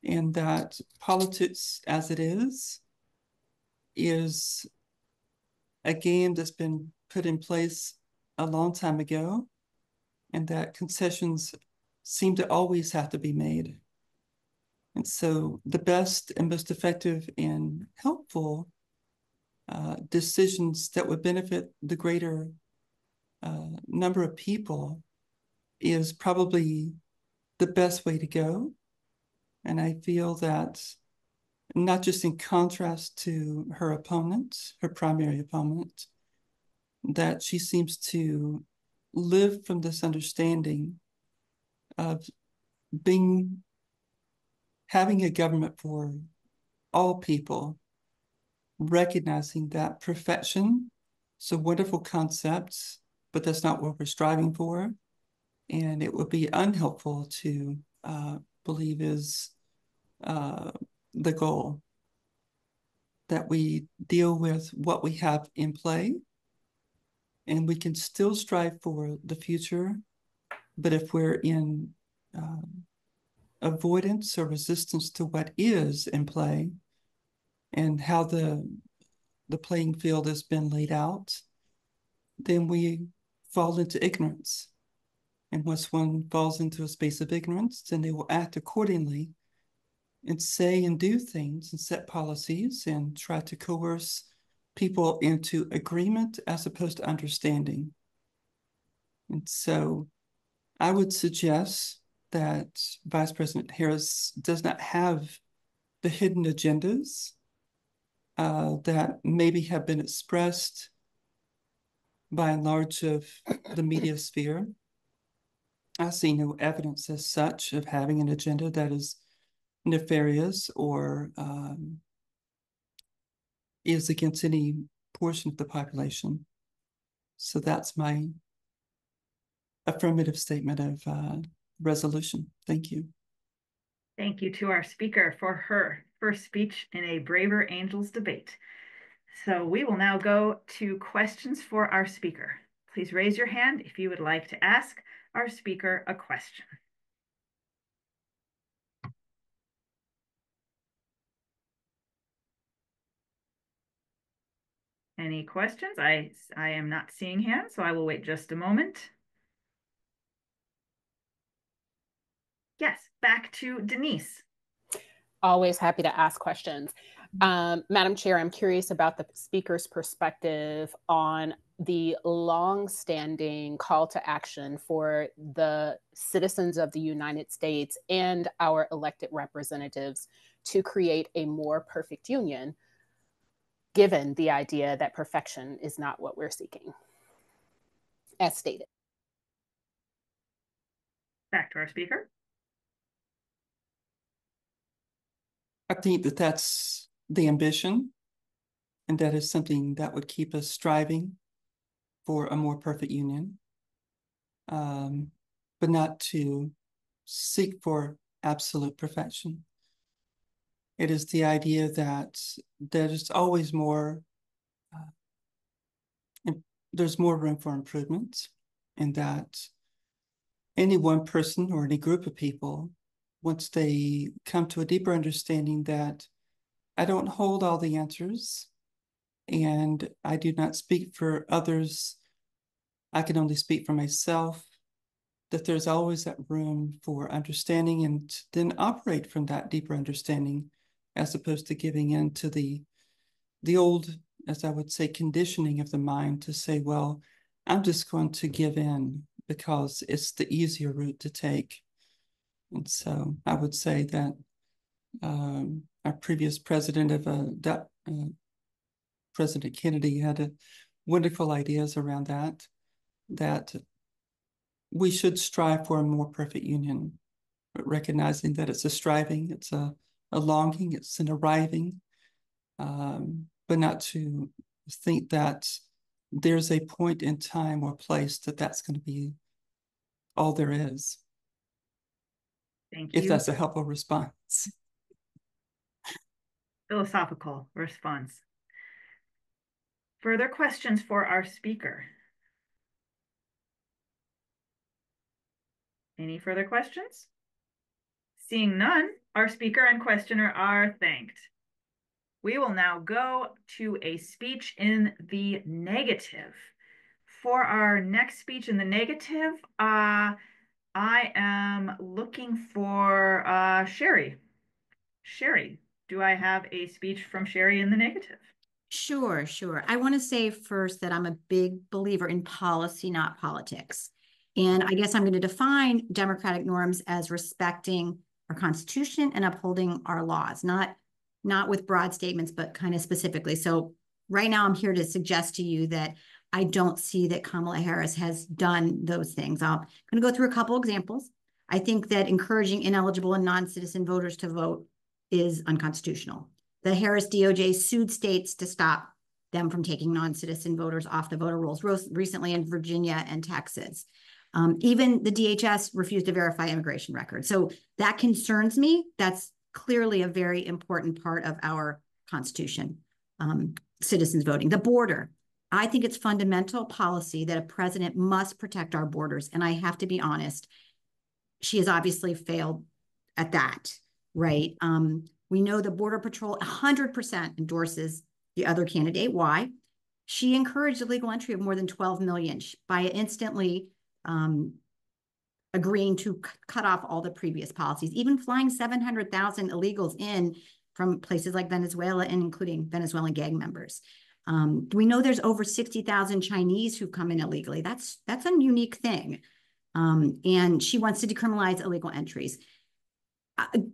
and that politics as it is a game that's been put in place a long time ago, and that concessions seem to always have to be made. And so the best and most effective and helpful decisions that would benefit the greater number of people is probably the best way to go. And I feel that not just in contrast to her opponent, her primary opponent, that she seems to live from this understanding of having a government for all people, recognizing that perfection is a wonderful concept, but that's not what we're striving for. And it would be unhelpful to believe is the goal, that we deal with what we have in play, and we can still strive for the future. But if we're in avoidance or resistance to what is in play and how the playing field has been laid out, then we fall into ignorance. And once one falls into a space of ignorance, then they will act accordingly and say and do things and set policies and try to coerce people into agreement as opposed to understanding. And so I would suggest that Vice President Harris does not have the hidden agendas that maybe have been expressed by and large of the media sphere. I see no evidence as such of having an agenda that is nefarious or is against any portion of the population. So that's my affirmative statement of resolution. Thank you. Thank you to our speaker for her first speech in a Braver Angels debate. So we will now go to questions for our speaker. Please raise your hand if you would like to ask our speaker a question. Any questions? I am not seeing hands, so I will wait just a moment. Yes, back to Denise. Always happy to ask questions. Madam Chair, I'm curious about the speaker's perspective on the long-standing call to action for the citizens of the United States and our elected representatives to create a more perfect union, given the idea that perfection is not what we're seeking, as stated. Back to our speaker. I think that that's the ambition, and that is something that would keep us striving for a more perfect union, but not to seek for absolute perfection. It is the idea that there's always more, there's more room for improvement, and that any one person or any group of people, once they come to a deeper understanding that I don't hold all the answers and I do not speak for others, I can only speak for myself, that there's always that room for understanding and then operate from that deeper understanding, as opposed to giving in to the old, as I would say, conditioning of the mind to say, well, I'm just going to give in because it's the easier route to take. And so I would say that our previous president of President Kennedy had wonderful ideas around that we should strive for a more perfect union, but recognizing that it's a striving, it's a longing, it's an arriving, but not to think that there's a point in time or place that that's going to be all there is. Thank you. If that's a helpful response. philosophical response. Further questions for our speaker? Any further questions? Seeing none, our speaker and questioner are thanked. We will now go to a speech in the negative. For our next speech in the negative, I am looking for Sherry. Sherry, do I have a speech from Sherry in the negative? Sure, sure. I want to say first that I'm a big believer in policy, not politics. And I guess I'm going to define democratic norms as respecting our Constitution and upholding our laws, not with broad statements, but kind of specifically. So right now I'm here to suggest to you that I don't see that Kamala Harris has done those things. I'm going to go through a couple examples. I think that encouraging ineligible and non-citizen voters to vote is unconstitutional. The Harris DOJ sued states to stop them from taking non-citizen voters off the voter rolls, recently in Virginia and Texas. Even the DHS refused to verify immigration records. So that concerns me. That's clearly a very important part of our Constitution, citizens voting. The border. I think it's fundamental policy that a president must protect our borders. And I have to be honest, she has obviously failed at that, right? We know the Border Patrol 100% endorses the other candidate. Why? She encouraged illegal entry of more than 12 million by instantly agreeing to cut off all the previous policies, even flying 700,000 illegals in from places like Venezuela and including Venezuelan gang members. We know there's over 60,000 Chinese who've come in illegally. That's a unique thing. And she wants to decriminalize illegal entries.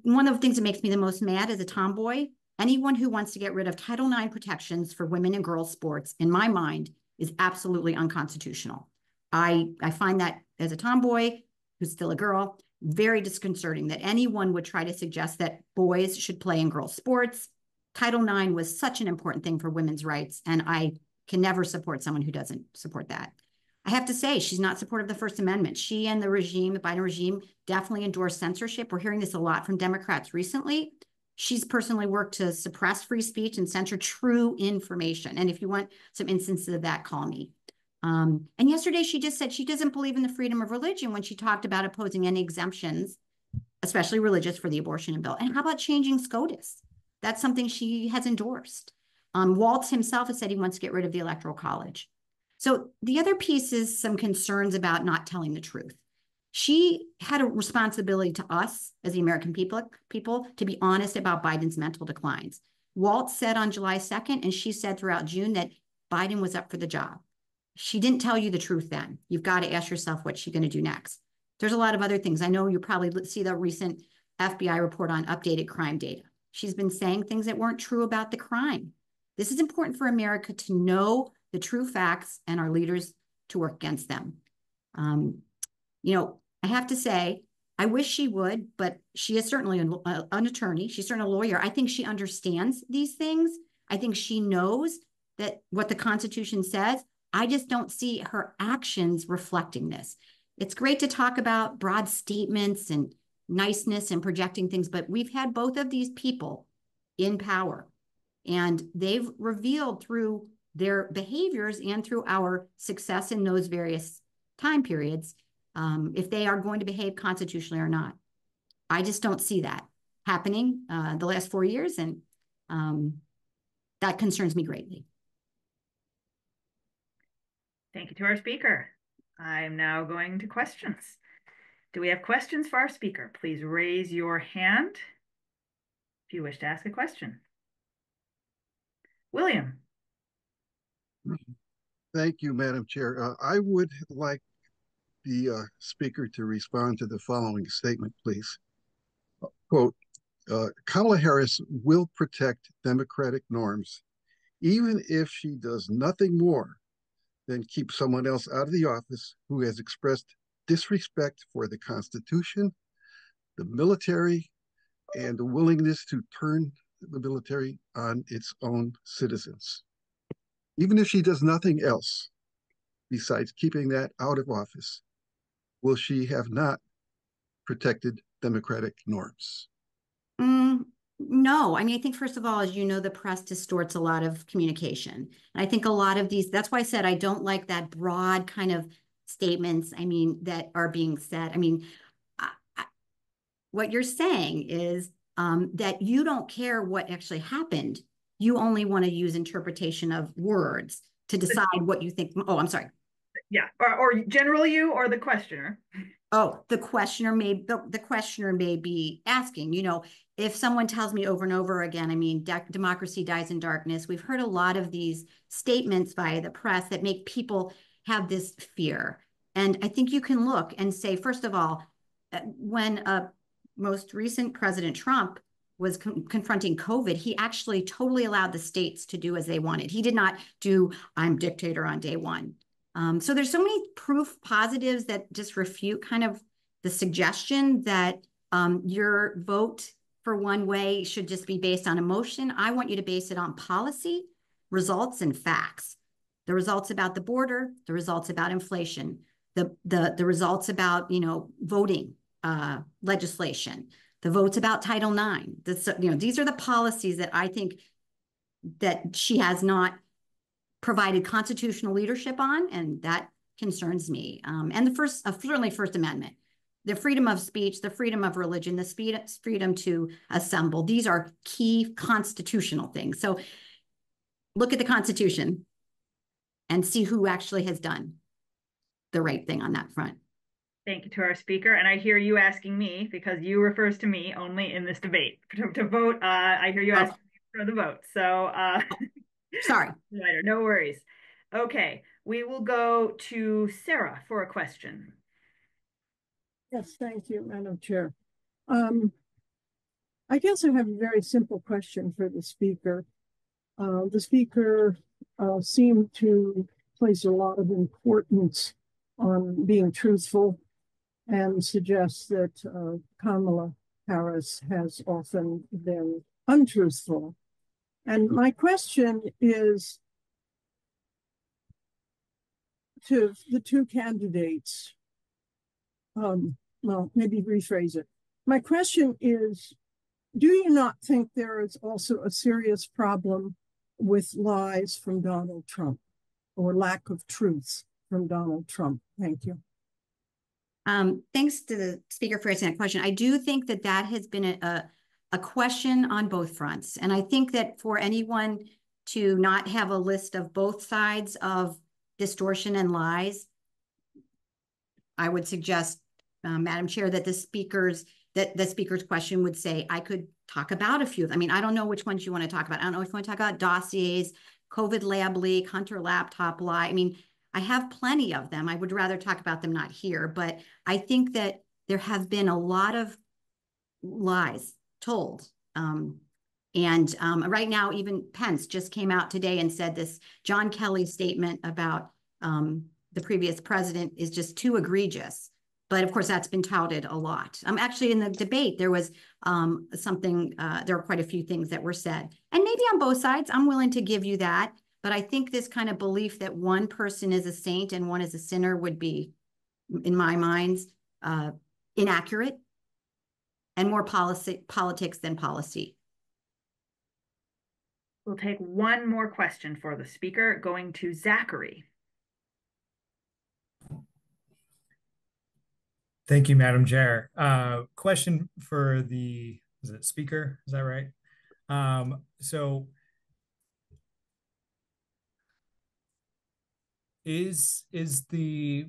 One of the things that makes me the most mad as a tomboy, anyone who wants to get rid of Title IX protections for women and girls sports, in my mind, is absolutely unconstitutional. I find that as a tomboy who's still a girl, very disconcerting that anyone would try to suggest that boys should play in girls sports. Title IX was such an important thing for women's rights, and I can never support someone who doesn't support that. I have to say, she's not supportive of the First Amendment. She and the regime, the Biden regime, definitely endorse censorship. We're hearing this a lot from Democrats recently. She's personally worked to suppress free speech and censor true information. And if you want some instances of that, call me. And yesterday, she just said she doesn't believe in the freedom of religion when she talked about opposing any exemptions, especially religious, for the abortion bill. And how about changing SCOTUS? That's something she has endorsed. Waltz himself has said he wants to get rid of the Electoral College. So the other piece is some concerns about not telling the truth. She had a responsibility to us as the American people to be honest about Biden's mental declines. Waltz said on July 2nd, and she said throughout June, that Biden was up for the job. She didn't tell you the truth then. You've got to ask yourself, what's she going to do next? There's a lot of other things. I know you probably see the recent FBI report on updated crime data. She's been saying things that weren't true about the crime. This is important for America to know the true facts and our leaders to work against them. I have to say, I wish she would, but she is certainly an attorney. She's certainly a lawyer. I think she understands these things. I think she knows that what the Constitution says. I just don't see her actions reflecting this. It's great to talk about broad statements and niceness and projecting things, but we've had both of these people in power, and they've revealed through their behaviors and through our success in those various time periods, if they are going to behave constitutionally or not. I just don't see that happening the last 4 years, and that concerns me greatly. Thank you to our speaker. I'm now going to questions. Do we have questions for our speaker? Please raise your hand if you wish to ask a question. William. Thank you, Madam Chair. I would like the speaker to respond to the following statement, please. Quote, Kamala Harris will protect democratic norms, even if she does nothing more than keep someone else out of the office who has expressed disrespect for the Constitution, the military, and the willingness to turn the military on its own citizens. Even if she does nothing else besides keeping that out of office, will she have not protected democratic norms? No, I mean, I think first of all, as you know, the press distorts a lot of communication. And I think a lot of these, that's why I said I don't like that broad kind of statements, I mean, that are being said. I mean, what you're saying is that you don't care what actually happened. You only want to use interpretation of words to decide what you think. Oh, I'm sorry. Yeah, or general you or the questioner. Oh, the questioner may be asking, you know, if someone tells me over and over again, I mean, democracy dies in darkness. We've heard a lot of these statements by the press that make people have this fear. And I think you can look and say, first of all, when most recent President Trump was confronting COVID, he actually totally allowed the states to do as they wanted. He did not do, I'm dictator on day one. So there's so many proof positives that just refute kind of the suggestion that your vote for one way should just be based on emotion. I want you to base it on policy, results, and facts. The results about the border, the results about inflation, the results about, you know, voting legislation, the votes about Title IX. You know, these are the policies that I think that she has not provided constitutional leadership on, and that concerns me. And the certainly First Amendment, the freedom of speech, the freedom of religion, the freedom to assemble. These are key constitutional things. So look at the Constitution and see who actually has done the right thing on that front. Thank you to our speaker. And I hear you asking me, because you refers to me only in this debate, to vote. I hear you asking me for the vote. So sorry. No worries. Okay, we will go to Sarah for a question. Yes, thank you, Madam Chair. I guess I have a very simple question for the speaker. The speaker seemed to place a lot of importance on being truthful and suggests that Kamala Harris has often been untruthful. And my question is to the two candidates. Well, maybe rephrase it. My question is, do you not think there is also a serious problem with lies from Donald Trump or lack of truth from Donald Trump? Thank you. Thanks to the speaker for asking that question. I do think that that has been a question on both fronts. And I think that for anyone to not have a list of both sides of distortion and lies, I would suggest, Madam Chair, that the speaker's question would say, I could talk about a few. I mean, I don't know which ones you want to talk about. I don't know if you want to talk about dossiers, COVID lab leak, Hunter laptop lie. I mean, I have plenty of them. I would rather talk about them not here, but I think that there have been a lot of lies told. Right now, even Pence just came out today and said this John Kelly statement about the previous president is just too egregious. But of course, that's been touted a lot. Actually, in the debate, there was there were quite a few things that were said. And maybe on both sides, I'm willing to give you that. But I think this kind of belief that one person is a saint and one is a sinner would be, in my mind, inaccurate and more politics than policy. We'll take one more question for the speaker, going to Zachary. Thank you, Madam Chair. Question for the speaker, is that right? So is the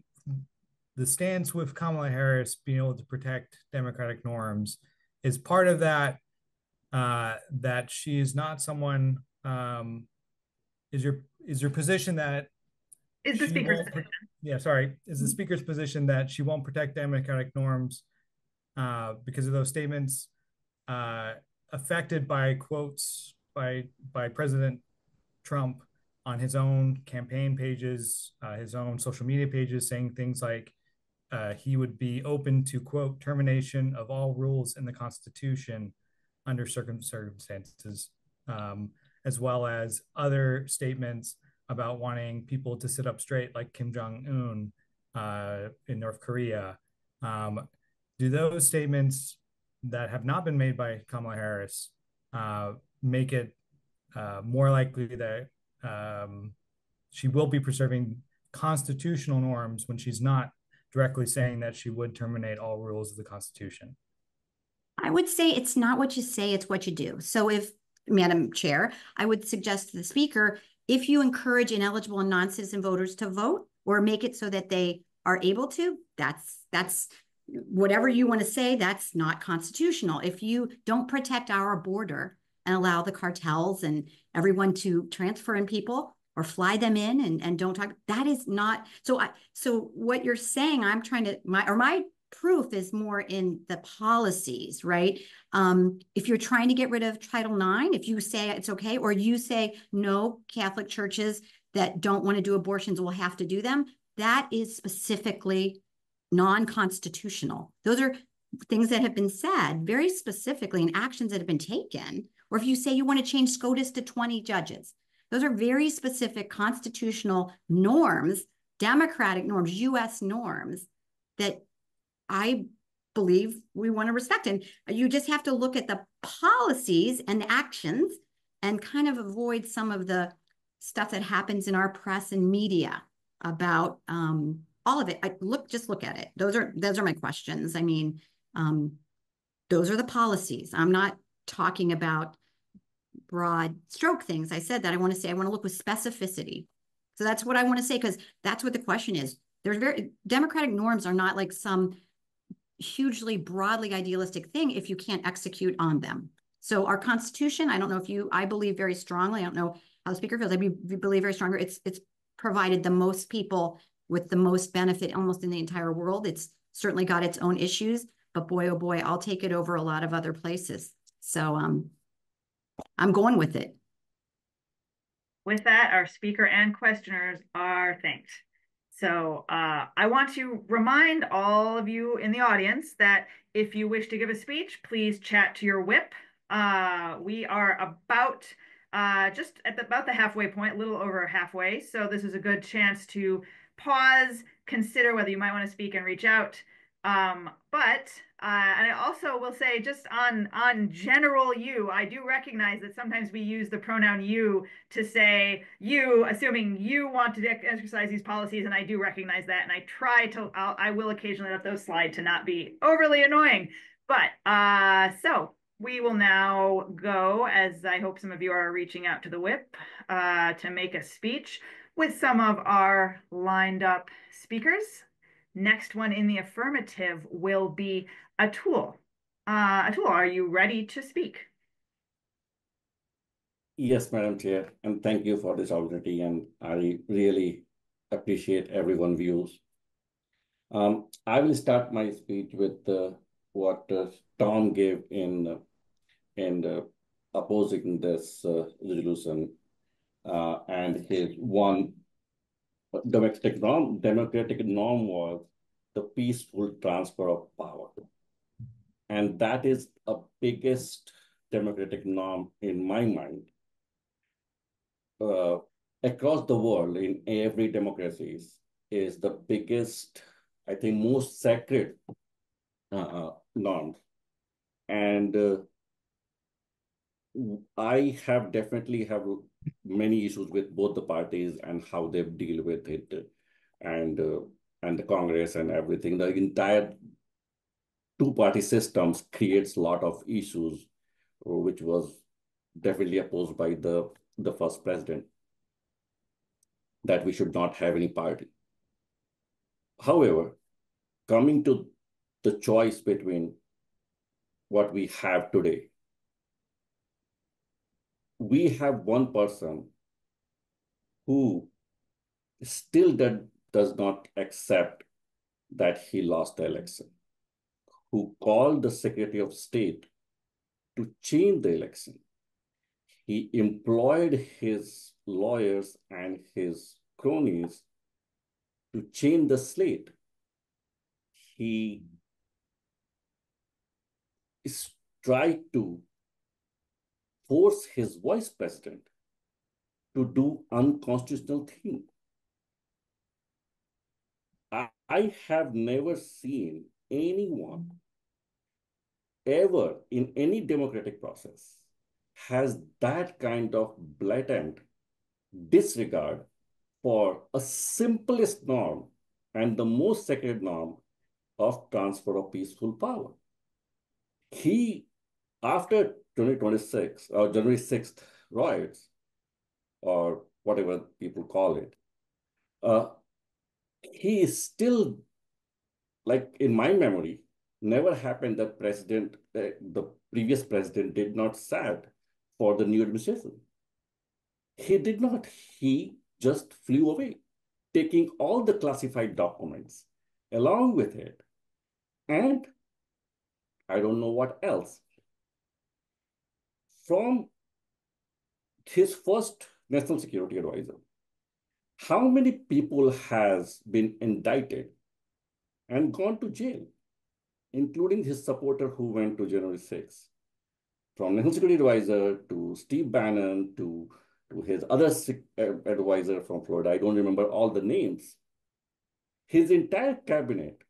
stance with Kamala Harris being able to protect democratic norms, is part of that that she is not someone, is your position that is the speaker's position? Yeah, sorry. Is the speaker's position that she won't protect democratic norms because of those statements affected by quotes by President Trump on his own campaign pages, his own social media pages, saying things like he would be open to, quote, termination of all rules in the Constitution under circumstances, as well as other statements about wanting people to sit up straight like Kim Jong-un in North Korea. Do those statements that have not been made by Kamala Harris make it more likely that she will be preserving constitutional norms when she's not directly saying that she would terminate all rules of the Constitution? I would say it's not what you say, it's what you do. So if, Madam Chair, I would suggest to the Speaker, if you encourage ineligible and non-citizen voters to vote or make it so that they are able to, that's whatever you want to say, that's not constitutional. If you don't protect our border and allow the cartels and everyone to transfer in people or fly them in and don't talk, that is not, so what you're saying, I'm trying to, my proof is more in the policies, right? If you're trying to get rid of Title IX, if you say it's okay, or you say no, Catholic churches that don't want to do abortions will have to do them, that is specifically non-constitutional. Those are things that have been said very specifically and actions that have been taken. Or if you say you want to change SCOTUS to 20 judges, those are very specific constitutional norms, democratic norms, US norms that I believe we want to respect. And you just have to look at the policies and the actions and kind of avoid some of the stuff that happens in our press and media about all of it. Just look at it. Those are my questions. I mean, those are the policies. I'm not talking about broad stroke things. I said that I want to look with specificity. So that's what I want to say, because that's what the question is. Democratic norms are not like some hugely broadly idealistic thing if you can't execute on them. So our Constitution, I don't know if I believe very strongly, I don't know how the Speaker feels, I believe very strongly, it's provided the most people with the most benefit almost in the entire world. It's certainly got its own issues, but boy, oh boy, I'll take it over a lot of other places. So I'm going with it. With that, our speaker and questioners are thanked. So I want to remind all of you in the audience that if you wish to give a speech, please chat to your whip. We are about just at about the halfway point, a little over halfway. So this is a good chance to pause, consider whether you might want to speak and reach out. And I also will say, just on general you, I do recognize that sometimes we use the pronoun you to say you, assuming you want to exercise these policies, and I do recognize that, and I will occasionally let those slide to not be overly annoying. But so we will now go, as I hope some of you are reaching out to the whip to make a speech with some of our lined up speakers. Next one in the affirmative will be Atul. Atul, are you ready to speak? Yes, Madam Chair, and thank you for this opportunity, and I really appreciate everyone's views. I will start my speech with what Tom gave in opposing this resolution, and his one democratic norm was the peaceful transfer of power. And that is a biggest democratic norm in my mind. Across the world, in every democracy, is the biggest, I think, most sacred norm. And I definitely have many issues with both the parties and how they deal with it, and the Congress and everything. The entire two-party systems creates a lot of issues, which was definitely opposed by the first president, that we should not have any party. However, coming to the choice between what we have today, we have one person who still does not accept that he lost the election, who called the Secretary of State to change the election. He employed his lawyers and his cronies to change the slate. He tried to force his vice president to do unconstitutional things. I have never seen anyone ever in any democratic process has that kind of blatant disregard for a simplest norm and the most sacred norm of transfer of peaceful power. He, after 2026 or January 6th riots, or whatever people call it, he is still, like in my memory, never happened that the previous president did not sat for the new administration. He did not. He just flew away, taking all the classified documents along with it. And I don't know what else. From his first national security advisor, how many people has been indicted and gone to jail, including his supporter who went to January 6th? From national security advisor to Steve Bannon to his other advisor from Florida. I don't remember all the names. His entire cabinet,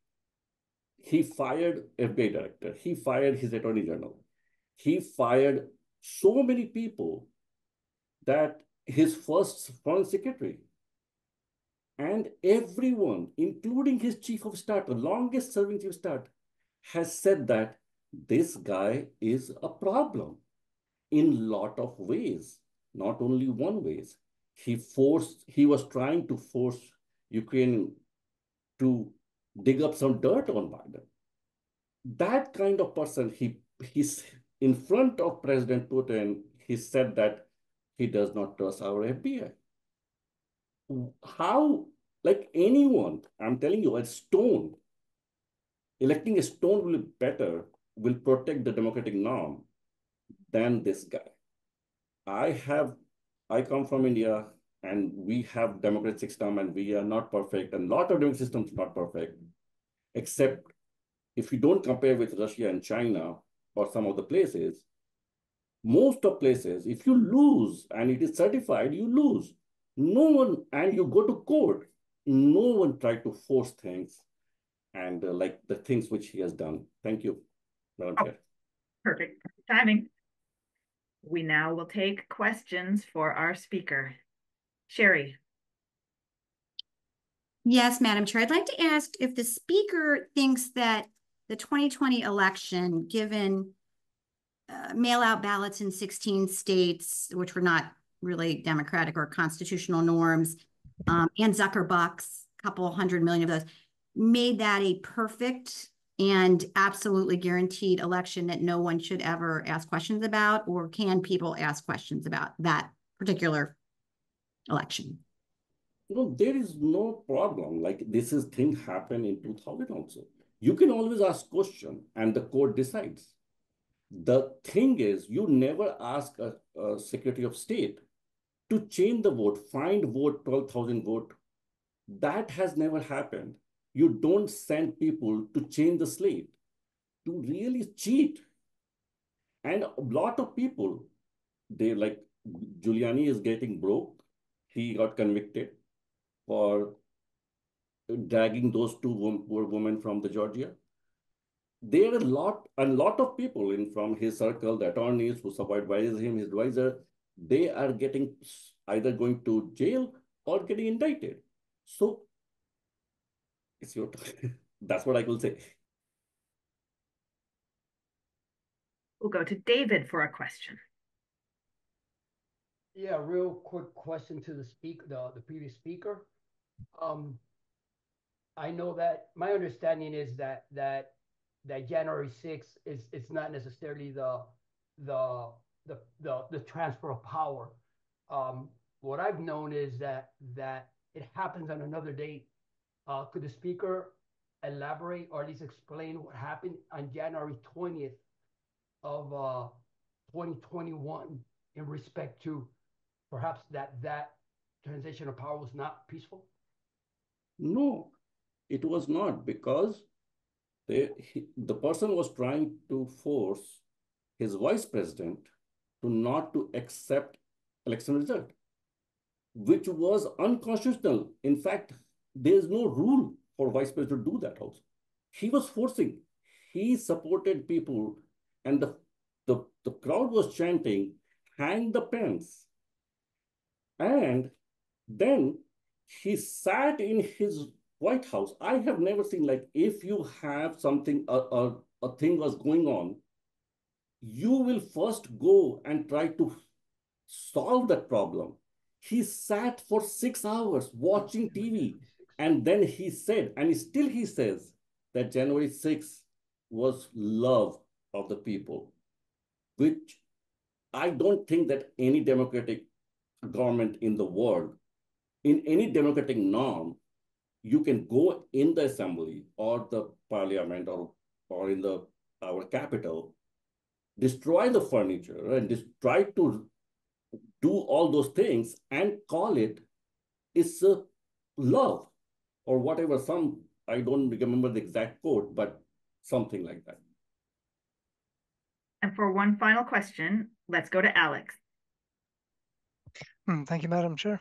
he fired FBI director. He fired his attorney general. He fired so many people that his first foreign secretary and everyone, including his chief of staff, the longest serving chief of staff, has said that this guy is a problem in lot of ways, not only one ways. He was trying to force Ukraine to dig up some dirt on Biden. That kind of person, he's in front of President Putin, he said that he does not trust our FBI. How, like anyone, I'm telling you, electing a stone will be better, will protect the democratic norm than this guy. I come from India and we have democratic system and we are not perfect. And a lot of democratic systems are not perfect, except if you don't compare with Russia and China or some of the places, most of places, if you lose and it is certified, you lose. No one, and you go to court, no one tried to force things and like the things which he has done. Thank you, Madam Chair. Perfect timing. We now will take questions for our speaker. Sherry. Yes, Madam Chair. I'd like to ask if the speaker thinks that the 2020 election, given mail-out ballots in 16 states, which were not really democratic or constitutional norms, and Zuckerbucks, a couple 100 million of those, made that a perfect and absolutely guaranteed election that no one should ever ask questions about? Or can people ask questions about that particular election? No, there is no problem. Like this thing happened in 2000 also. You can always ask question and the court decides. The thing is, you never ask a Secretary of State to change the vote, find vote, 12,000 vote. That has never happened. You don't send people to change the slate, to really cheat. And a lot of people, they like, Giuliani is getting broke. He got convicted for dragging those two poor women from the Georgia. There are a lot of people from his circle, the attorneys who supervise him, his advisor, they are getting either going to jail or getting indicted. So it's your turn. That's what I will say. We'll go to David for a question. Yeah, real quick question to the the previous speaker. I know that my understanding is that January 6th is it's not necessarily the transfer of power. What I've known is that it happens on another date. Could the speaker elaborate or at least explain what happened on January 20th of 2021 in respect to perhaps that transition of power was not peaceful? No, it was not, because the person was trying to force his vice president not to accept election result, which was unconstitutional. In fact, there is no rule for vice president to do that also. He was forcing. He supported people and the crowd was chanting, hang the pens. And then he sat in his White House. I have never seen, like, if you have something, a thing was going on, you will first go and try to solve that problem. He sat for 6 hours watching TV. And then he said, and still he says, that January 6th was love of the people, which I don't think that any democratic government in the world, in any democratic norm, you can go in the assembly or the parliament or in our capital, destroy the furniture and try to do all those things and call it's love or whatever. I don't remember the exact quote, but something like that. And for one final question, let's go to Alex. Thank you, Madam Chair.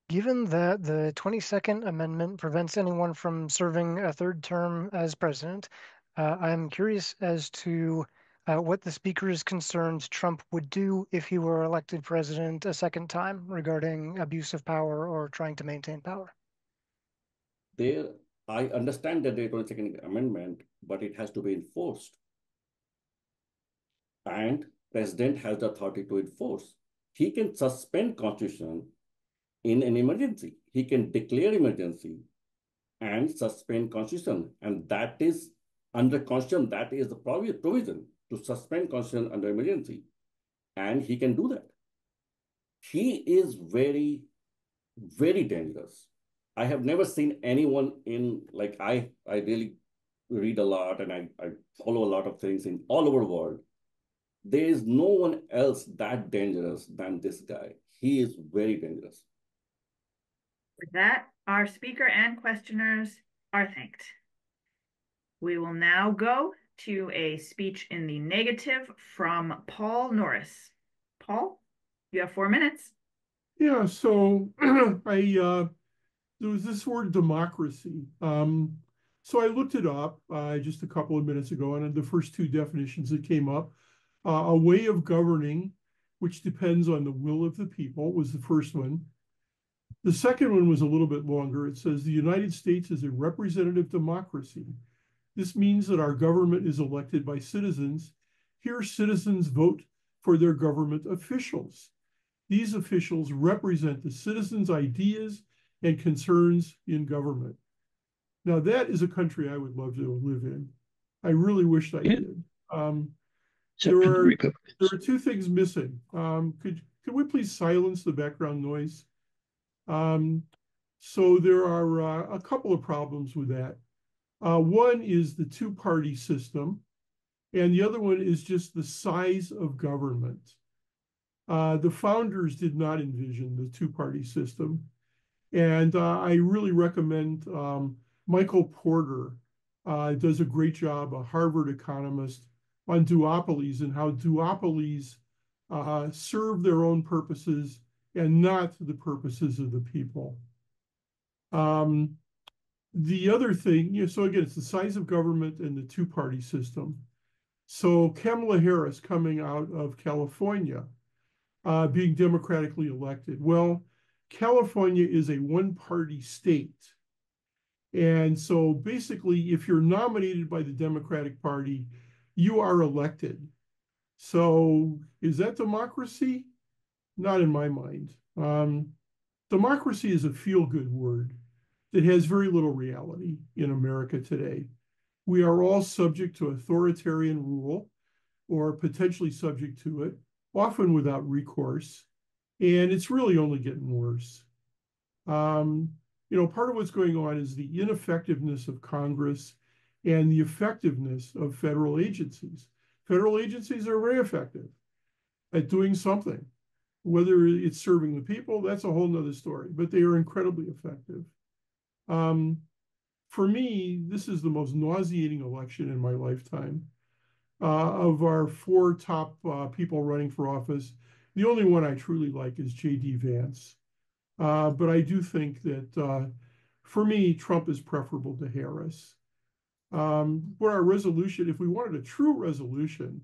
Given that the 22nd Amendment prevents anyone from serving a third term as president, I'm curious as to what the Speaker is concerned Trump would do if he were elected president a second time regarding abuse of power or trying to maintain power. I understand that the 22nd Amendment, but it has to be enforced. And president has the authority to enforce. He can suspend Constitution in an emergency. He can declare emergency and suspend Constitution. And that is under Constitution, that is the provision to suspend Constitution under emergency. And he can do that. He is very, very dangerous. I have never seen anyone like I really read a lot and I follow a lot of things in all over the world. There is no one else that dangerous than this guy. He is very dangerous. With that, our speaker and questioners are thanked. We will now go to a speech in the negative from Paul Norris. Paul, you have 4 minutes. Yeah, so there was this word democracy. So I looked it up just a couple of minutes ago, and the first two definitions that came up, a way of governing which depends on the will of the people was the first one. The second one was a little bit longer. It says the United States is a representative democracy. This means that our government is elected by citizens. Here, citizens vote for their government officials. These officials represent the citizens' ideas and concerns in government. Now, that is a country I would love to live in. I really wished I did. There are two things missing. Could we please silence the background noise? So there are a couple of problems with that. One is the two-party system, and the other one is just the size of government. The founders did not envision the two-party system, and I really recommend Michael Porter does a great job, a Harvard economist, on duopolies and how duopolies serve their own purposes and not the purposes of the people. The other thing, so again, it's the size of government and the two-party system. So Kamala Harris coming out of California, being democratically elected. Well, California is a one-party state. And so basically, if you're nominated by the Democratic Party, you are elected. So is that democracy? Not in my mind. Democracy is a feel-good word that has very little reality in America today. We are all subject to authoritarian rule or potentially subject to it, often without recourse. And it's really only getting worse. Part of what's going on is the ineffectiveness of Congress and the effectiveness of federal agencies. Federal agencies are very effective at doing something. Whether it's serving the people, that's a whole nother story, but they are incredibly effective. For me, this is the most nauseating election in my lifetime. Of our 4 top people running for office, the only one I truly like is J.D. Vance. But I do think that, for me, Trump is preferable to Harris. But our resolution, if we wanted a true resolution,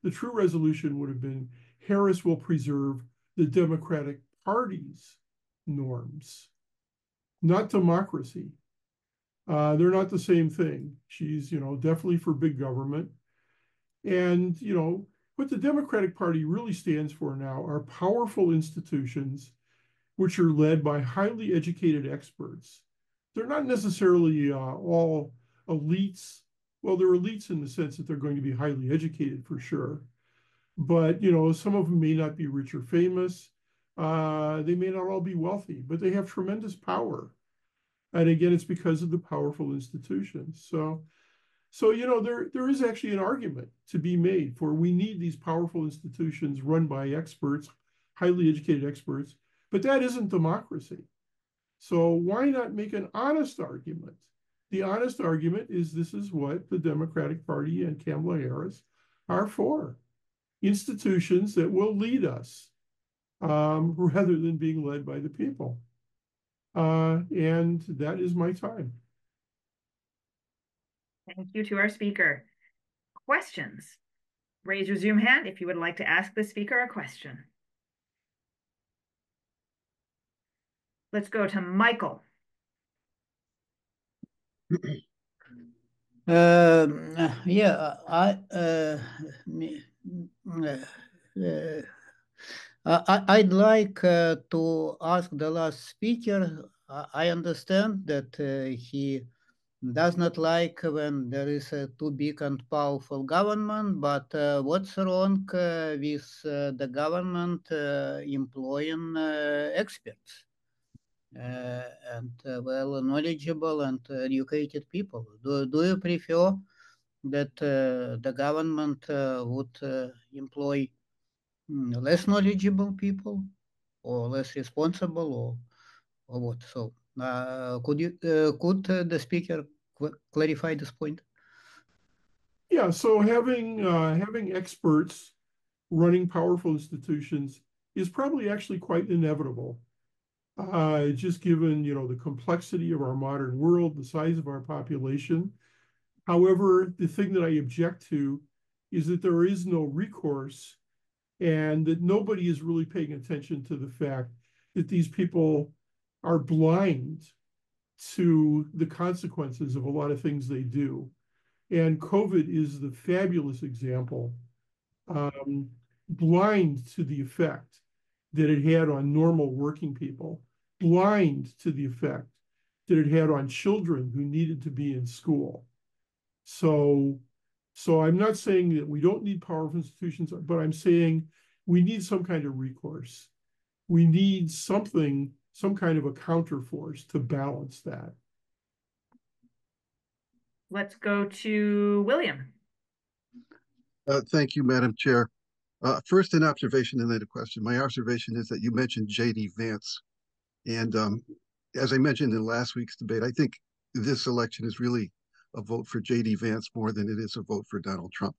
The true resolution would have been Harris will preserve the Democratic Party's norms, not democracy. They're not the same thing. She's, definitely for big government. And, what the Democratic Party really stands for now are powerful institutions which are led by highly educated experts. They're not necessarily all elites. Well, they're elites in the sense that they're going to be highly educated for sure. But, some of them may not be rich or famous. They may not all be wealthy, but they have tremendous power. And again, it's because of the powerful institutions. So there is actually an argument to be made for we need these powerful institutions run by experts, highly educated experts, but that isn't democracy. So why not make an honest argument? The honest argument is this is what the Democratic Party and Kamala Harris are for. Institutions that will lead us rather than being led by the people. And that is my time. Thank you to our speaker. Questions? Raise your Zoom hand if you would like to ask the speaker a question. Let's go to Michael. Yeah, I'd like to ask the last speaker. I understand that he does not like when there is a too big and powerful government, but what's wrong with the government employing experts and well knowledgeable and educated people? Do you prefer that the government would employ less knowledgeable people or less responsible or what? So could the speaker clarify this point? Yeah, so having experts running powerful institutions is probably actually quite inevitable. Just given, the complexity of our modern world, the size of our population. However, the thing that I object to is that there is no recourse and that nobody is really paying attention to the fact that these people are blind to the consequences of a lot of things they do. And COVID is the fabulous example, blind to the effect that it had on normal working people, blind to the effect that it had on children who needed to be in school. So I'm not saying that we don't need powerful institutions, but I'm saying we need some kind of recourse. We need something, some kind of a counterforce to balance that. Let's go to William. Thank you, Madam Chair. First, an observation and then a question. My observation is that you mentioned J.D. Vance. And as I mentioned in last week's debate, I think this election is really a vote for J.D. Vance more than it is a vote for Donald Trump.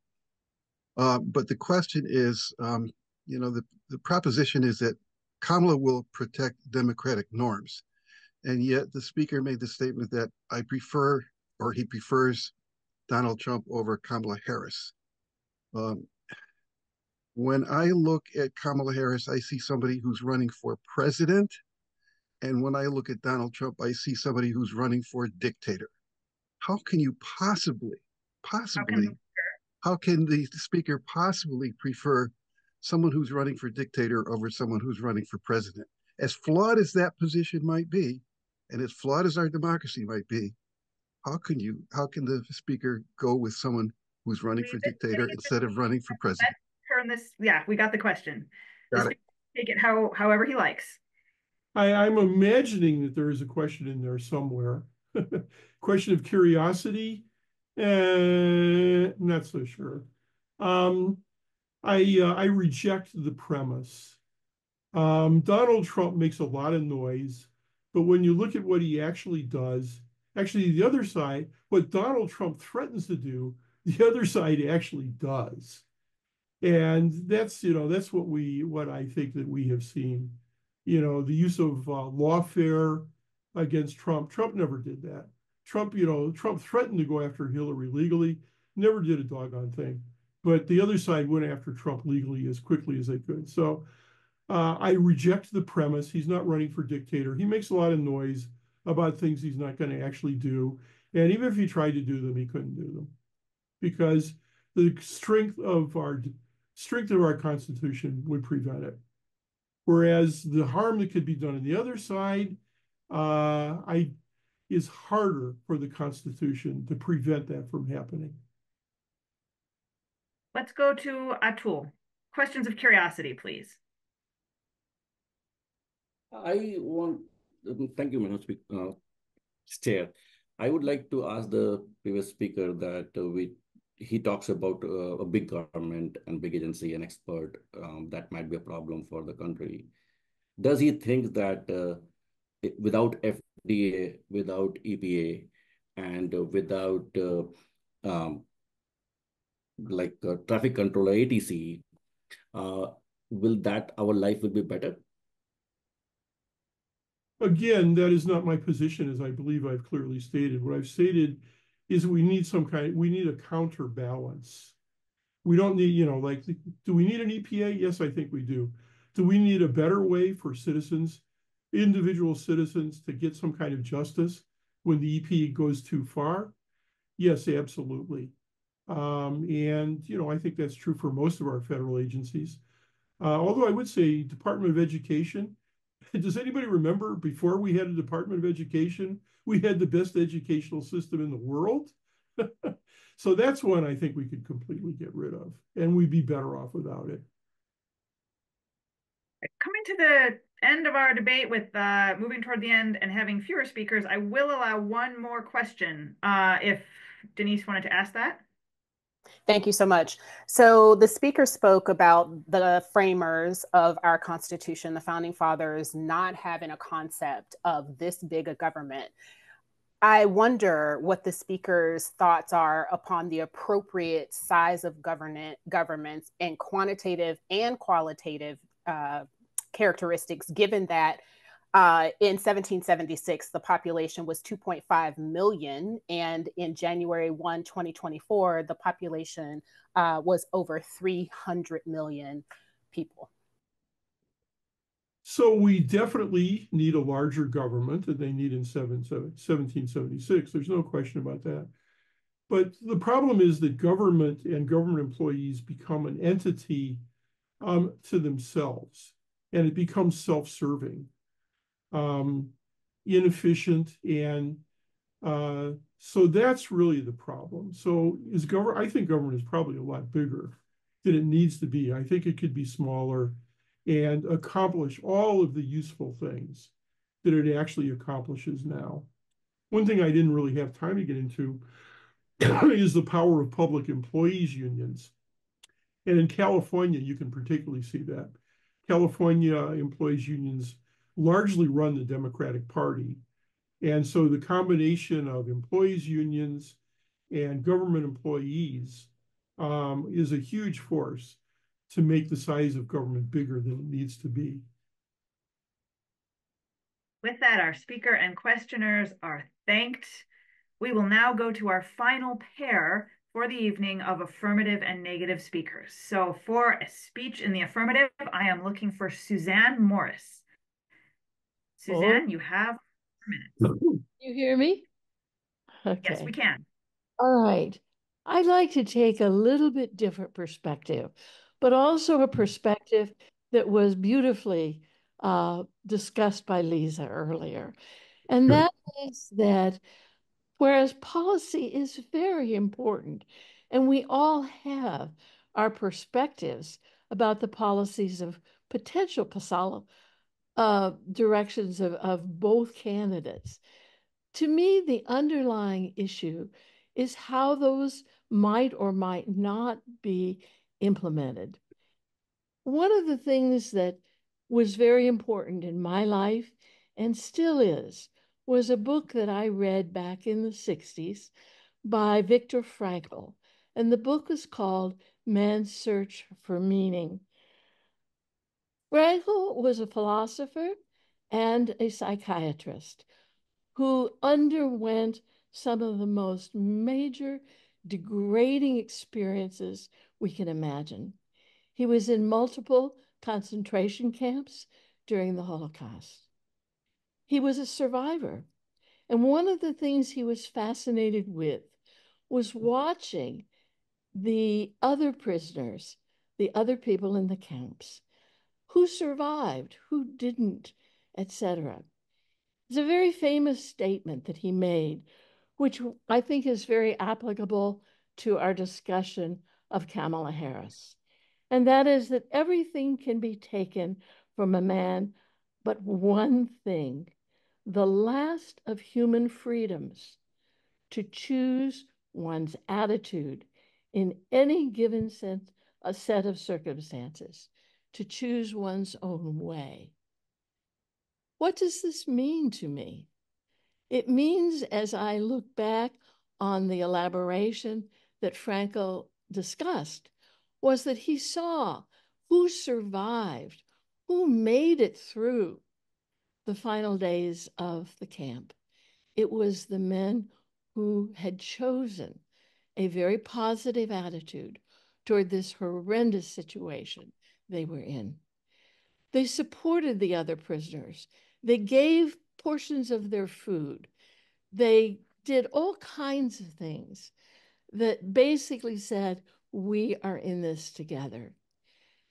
But the question is, the proposition is that Kamala will protect democratic norms. And yet the speaker made the statement that I prefer, or he prefers Donald Trump over Kamala Harris. When I look at Kamala Harris, I see somebody who's running for president. And when I look at Donald Trump, I see somebody who's running for dictator. How can you possibly, how can the speaker possibly prefer someone who's running for dictator over someone who's running for president? As flawed as that position might be, and as flawed as our democracy might be, how can the speaker go with someone who's running for dictator instead of running for president? Let's turn this, yeah, we got the question. Got it. Take it however he likes. I'm imagining that there is a question in there somewhere. Question of curiosity? Not so sure. I reject the premise. Donald Trump makes a lot of noise, but when you look at what he actually does, actually the other side, what Donald Trump threatens to do, the other side actually does. And that's what I think that we have seen. The use of lawfare against Trump. Trump never did that. Trump threatened to go after Hillary legally, never did a doggone thing. but the other side went after Trump legally as quickly as they could. So I reject the premise. He's not running for dictator. He makes a lot of noise about things he's not going to actually do. And even if he tried to do them, he couldn't do them because the strength of our Constitution would prevent it. Whereas the harm that could be done on the other side is harder for the Constitution to prevent that from happening. Let's go to Atul. Questions of curiosity, please. Thank you, Madam Chair. I would like to ask the previous speaker that he talks about a big government and big agency and expert that might be a problem for the country. Does he think that without FDA, without EPA, and without traffic control or ATC, will that our life will be better? Again, that is not my position, as I believe I've clearly stated. What I've stated is we need a counterbalance. We don't need, do we need an EPA? Yes, I think we do. Do we need a better way for citizens, individual citizens, to get some kind of justice when the EPA goes too far? Yes, absolutely. And, I think that's true for most of our federal agencies. Although I would say Department of Education, does anybody remember before we had a Department of Education, we had the best educational system in the world? So that's one I think we could completely get rid of, and we'd be better off without it. Coming to the end of our debate with moving toward the end and having fewer speakers, I will allow one more question if Denise wanted to ask that. Thank you so much. So the speaker spoke about the framers of our Constitution, the founding fathers, not having a concept of this big a government. I wonder what the speaker's thoughts are upon the appropriate size of governments and quantitative and qualitative characteristics, given that in 1776, the population was 2.5 million. And in January 1, 2024, the population was over 300 million people. So we definitely need a larger government than they need in 1776. There's no question about that. But the problem is that government and government employees become an entity to themselves, and it becomes self-serving. Inefficient, and so that's really the problem. So I think government is probably a lot bigger than it needs to be. I think it could be smaller and accomplish all of the useful things that it actually accomplishes now. One thing I didn't really have time to get into is the power of public employees unions. And in California, you can particularly see that. California employees unions largely run the Democratic Party. And so the combination of employees unions and government employees is a huge force to make the size of government bigger than it needs to be. With that, our speaker and questioners are thanked. We will now go to our final pair for the evening of affirmative and negative speakers. So for a speech in the affirmative, I am looking for Suzanne Morris. Suzanne, you have 4 minutes. You hear me? Okay. Yes, we can. All right. I'd like to take a little bit different perspective, but also a perspective that was beautifully discussed by Lisa earlier. And that is that whereas policy is very important, and we all have our perspectives about the policies of potential directions of both candidates. To me, the underlying issue is how those might or might not be implemented. One of the things that was very important in my life, and still is, was a book that I read back in the 60s by Viktor Frankl. And the book is called Man's Search for Meaning. Frankl was a philosopher and a psychiatrist who underwent some of the most major degrading experiences we can imagine. He was in multiple concentration camps during the Holocaust. He was a survivor. And one of the things he was fascinated with was watching the other prisoners, the other people in the camps, who survived, who didn't, etc. It's a very famous statement that he made, which I think is very applicable to our discussion of Kamala Harris. And that is that everything can be taken from a man, but one thing, the last of human freedoms, to choose one's attitude in any given sense, a set of circumstances, to choose one's own way. What does this mean to me? It means, as I look back on the elaboration that Frankel discussed, was that he saw who survived, who made it through the final days of the camp. It was the men who had chosen a very positive attitude toward this horrendous situation they were in. They supported the other prisoners. They gave portions of their food. They did all kinds of things that basically said, we are in this together.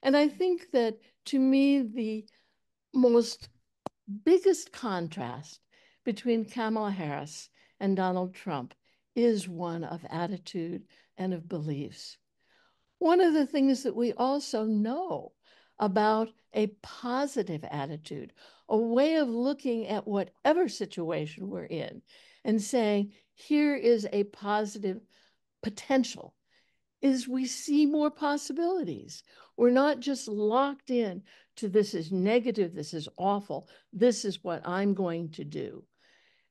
And I think that, to me, the most biggest contrast between Kamala Harris and Donald Trump is one of attitude and of beliefs. One of the things that we also know about a positive attitude, a way of looking at whatever situation we're in and saying, here is a positive potential, is we see more possibilities. We're not just locked in to this is negative, this is awful, this is what I'm going to do.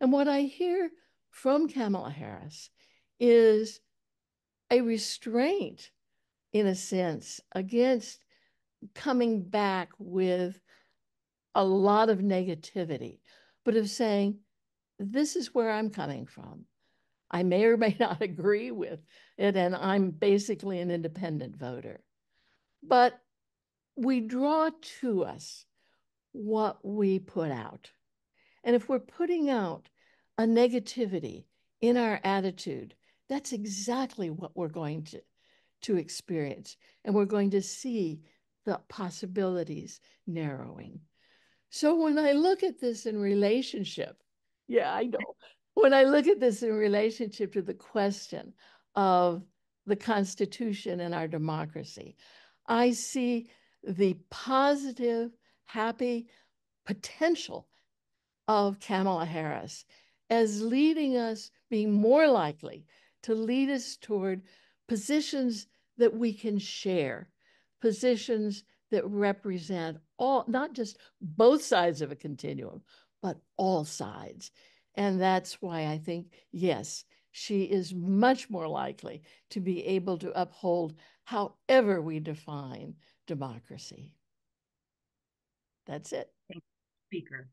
And what I hear from Kamala Harris is a restraint, in a sense, against coming back with a lot of negativity, but of saying, this is where I'm coming from. I may or may not agree with it, and I'm basically an independent voter. But we draw to us what we put out. And if we're putting out a negativity in our attitude, that's exactly what we're going to experience. And we're going to see the possibilities narrowing. So when I look at this in relationship, yeah, I know. When I look at this in relationship to the question of the Constitution and our democracy, I see the positive, happy potential of Kamala Harris as leading us, being more likely to lead us toward positions that we can share, positions that represent all, not just both sides of a continuum, but all sides. And that's why I think, yes, she is much more likely to be able to uphold however we define democracy. That's it. Thank you, Speaker.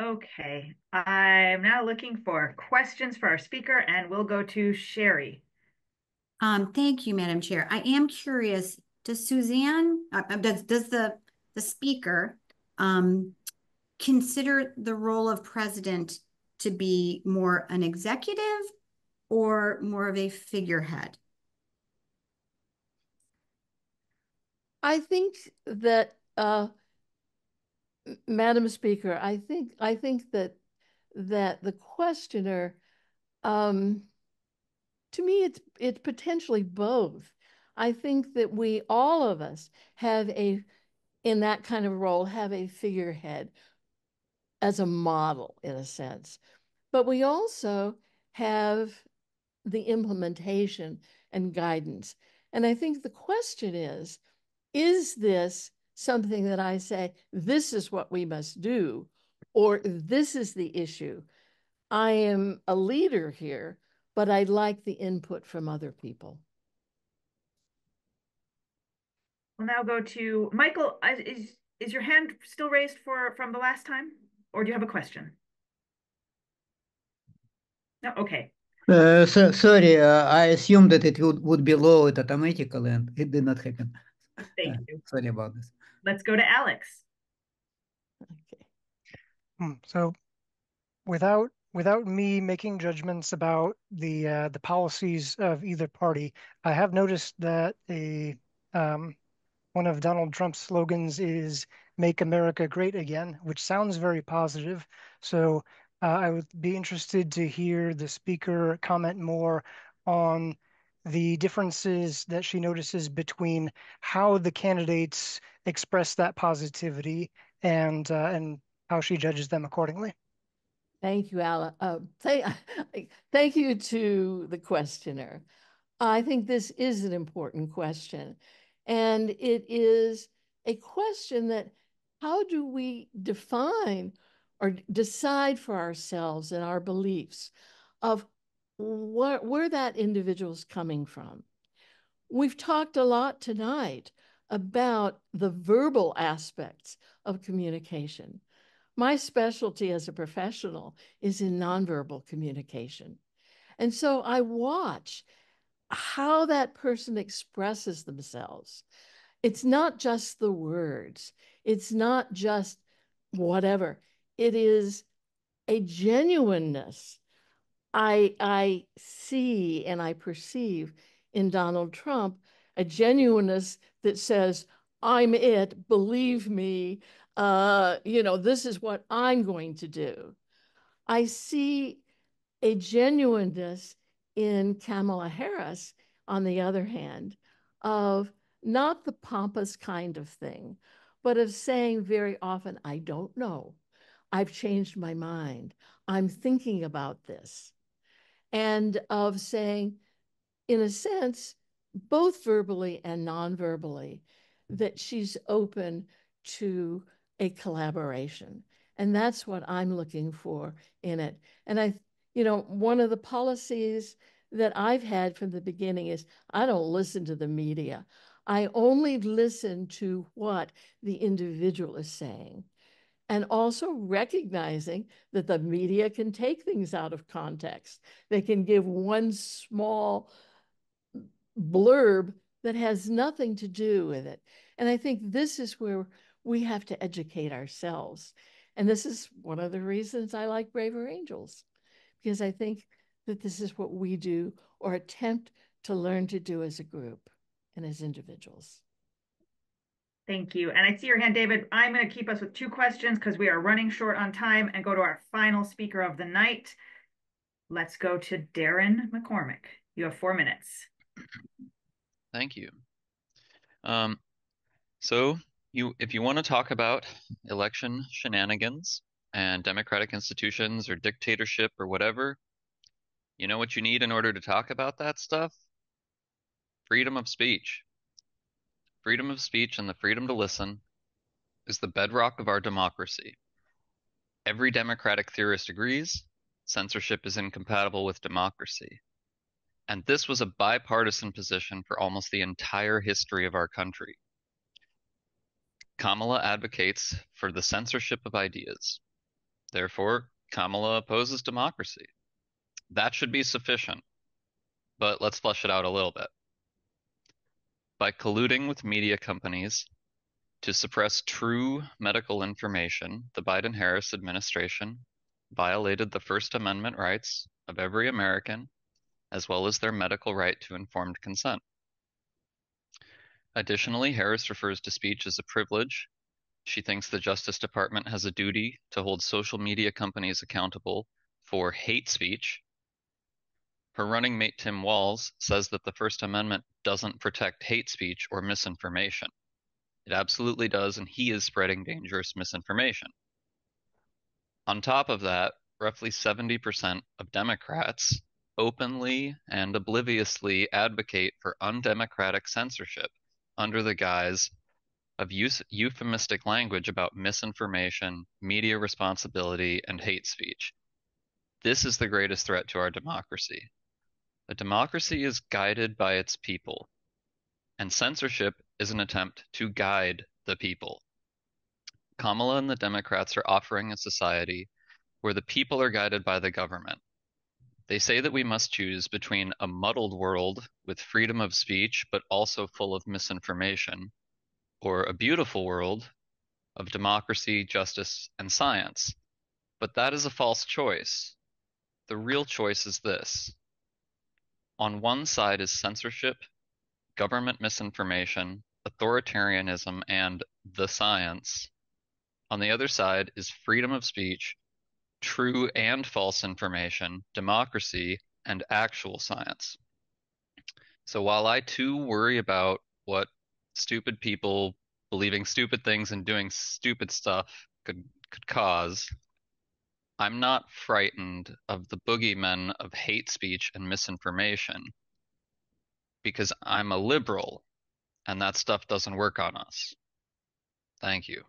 Okay, I'm now looking for questions for our speaker, and we'll go to Sherry. Thank you, Madam Chair. I am curious, does Suzanne, does the speaker consider the role of president to be more an executive or more of a figurehead? I think that, Madam Speaker, I think that the questioner, to me, it's potentially both. I think that we, all of us, have in that kind of role, have a figurehead as a model, in a sense. But we also have the implementation and guidance. And I think the question is this something that I say, this is what we must do, or this is the issue? I am a leader here, but I'd like the input from other people. We'll now go to Michael. Is your hand still raised from the last time, or do you have a question? No, okay. Sorry, I assumed that it would be lowered automatically, and it did not happen. Thank you. Sorry about this. Let's go to Alex. So without me making judgments about the policies of either party, I have noticed that one of Donald Trump's slogans is "Make America Great Again," which sounds very positive. So I would be interested to hear the speaker comment more on the differences that she notices between how the candidates express that positivity and how she judges them accordingly. Thank you, Alan. Thank you to the questioner. I think this is an important question. And it is a question that how do we define or decide for ourselves and our beliefs of where that individual is coming from? We've talked a lot tonight about the verbal aspects of communication. My specialty as a professional is in nonverbal communication. And so I watch how that person expresses themselves. It's not just the words. It's not just whatever. It is a genuineness I see and I perceive in Donald Trump, a genuineness that says, I'm it, believe me, this is what I'm going to do. I see a genuineness in Kamala Harris, on the other hand, of not the pompous kind of thing, but of saying very often, I don't know. I've changed my mind. I'm thinking about this. And of saying, in a sense, both verbally and non-verbally, that she's open to a collaboration. And that's what I'm looking for in it. And one of the policies that I've had from the beginning is I don't listen to the media. I only listen to what the individual is saying. And also recognizing that the media can take things out of context. They can give one small blurb that has nothing to do with it. And I think this is where we have to educate ourselves. And this is one of the reasons I like Braver Angels, because I think that this is what we do or attempt to learn to do as a group and as individuals. Thank you. And I see your hand, David. I'm going to keep us with 2 questions because we are running short on time and go to our final speaker of the night. Let's go to Darren McCormick. You have 4 minutes. Thank you. So if you want to talk about election shenanigans and democratic institutions or dictatorship or whatever, you know what you need in order to talk about that stuff? Freedom of speech. Freedom of speech and the freedom to listen is the bedrock of our democracy. Every democratic theorist agrees censorship is incompatible with democracy. And this was a bipartisan position for almost the entire history of our country. Kamala advocates for the censorship of ideas. Therefore, Kamala opposes democracy. That should be sufficient. But let's flesh it out a little bit. By colluding with media companies to suppress true medical information, the Biden-Harris administration violated the First Amendment rights of every American, as well as their medical right to informed consent. Additionally, Harris refers to speech as a privilege. She thinks the Justice Department has a duty to hold social media companies accountable for hate speech. Her running mate, Tim Walz, says that the First Amendment doesn't protect hate speech or misinformation. It absolutely does, and he is spreading dangerous misinformation. On top of that, roughly 70% of Democrats openly and obliviously advocate for undemocratic censorship under the guise of euphemistic language about misinformation, media responsibility, and hate speech. This is the greatest threat to our democracy. A democracy is guided by its people, and censorship is an attempt to guide the people. Kamala and the Democrats are offering a society where the people are guided by the government. They say that we must choose between a muddled world with freedom of speech, but also full of misinformation, or a beautiful world of democracy, justice, and science. But that is a false choice. The real choice is this. On one side is censorship, government misinformation, authoritarianism, and the science. On the other side is freedom of speech, true and false information, democracy, and actual science. So while I too worry about what stupid people believing stupid things and doing stupid stuff could cause, I'm not frightened of the boogeymen of hate speech and misinformation because I'm a liberal and that stuff doesn't work on us. Thank you.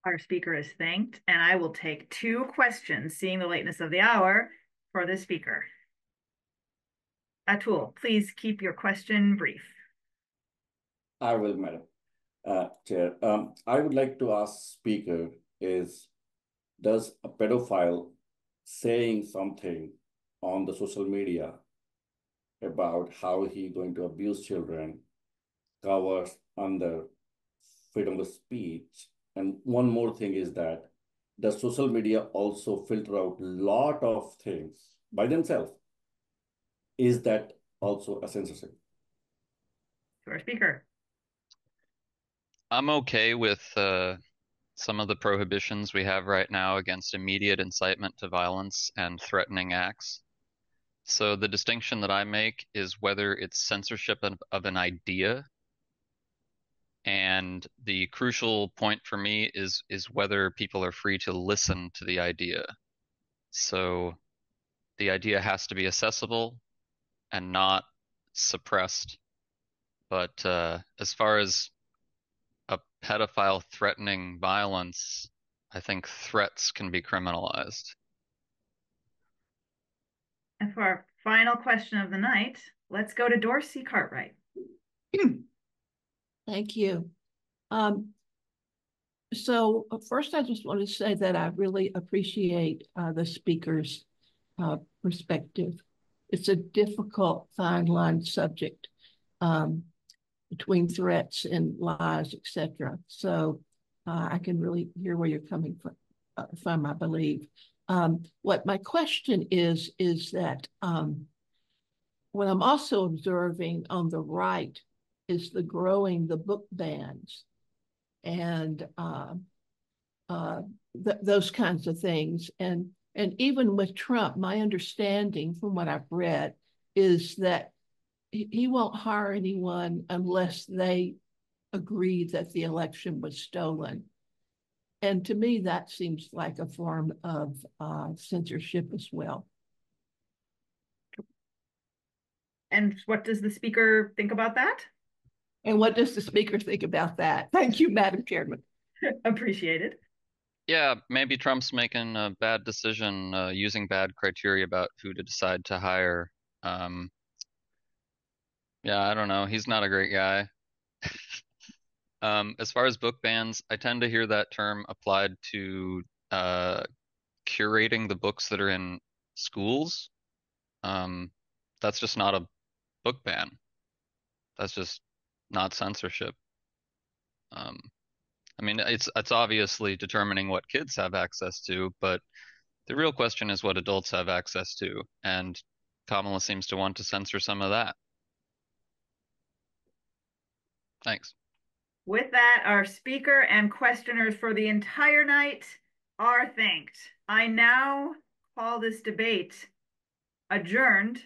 Our speaker is thanked, and I will take 2 questions, seeing the lateness of the hour, for the speaker. Atul, please keep your question brief. I will, Madam Chair. I would like to ask Speaker does a pedophile saying something on the social media about how he's going to abuse children covers under freedom of speech? And one more thing is that does social media also filter out a lot of things by themselves? Is that also a censorship? To our speaker. I'm okay with some of the prohibitions we have right now against immediate incitement to violence and threatening acts. So the distinction that I make is whether it's censorship of an idea, and the crucial point for me is whether people are free to listen to the idea. So the idea has to be accessible and not suppressed. But as far as a pedophile threatening violence, I think threats can be criminalized. And for our final question of the night, let's go to Dorsey Cartwright. Thank you. So first, I just want to say that I really appreciate the speaker's perspective. It's a difficult fine line subject between threats and lies, etc. So I can really hear where you're coming from, I believe. What my question is that what I'm also observing on the right is the book bans and those kinds of things. And even with Trump, my understanding from what I've read is that he won't hire anyone unless they agree that the election was stolen. And to me, that seems like a form of censorship as well. And what does the speaker think about that? And what does the speaker think about that? Thank you, Madam Chairman. Appreciated. Yeah, maybe Trump's making a bad decision using bad criteria about who to decide to hire. Yeah, I don't know. He's not a great guy. As far as book bans, I tend to hear that term applied to curating the books that are in schools. That's just not a book ban. That's just not censorship. I mean, it's obviously determining what kids have access to, but the real question is what adults have access to, and Kamala seems to want to censor some of that. Thanks. With that, our speaker and questioners for the entire night are thanked. I now call this debate adjourned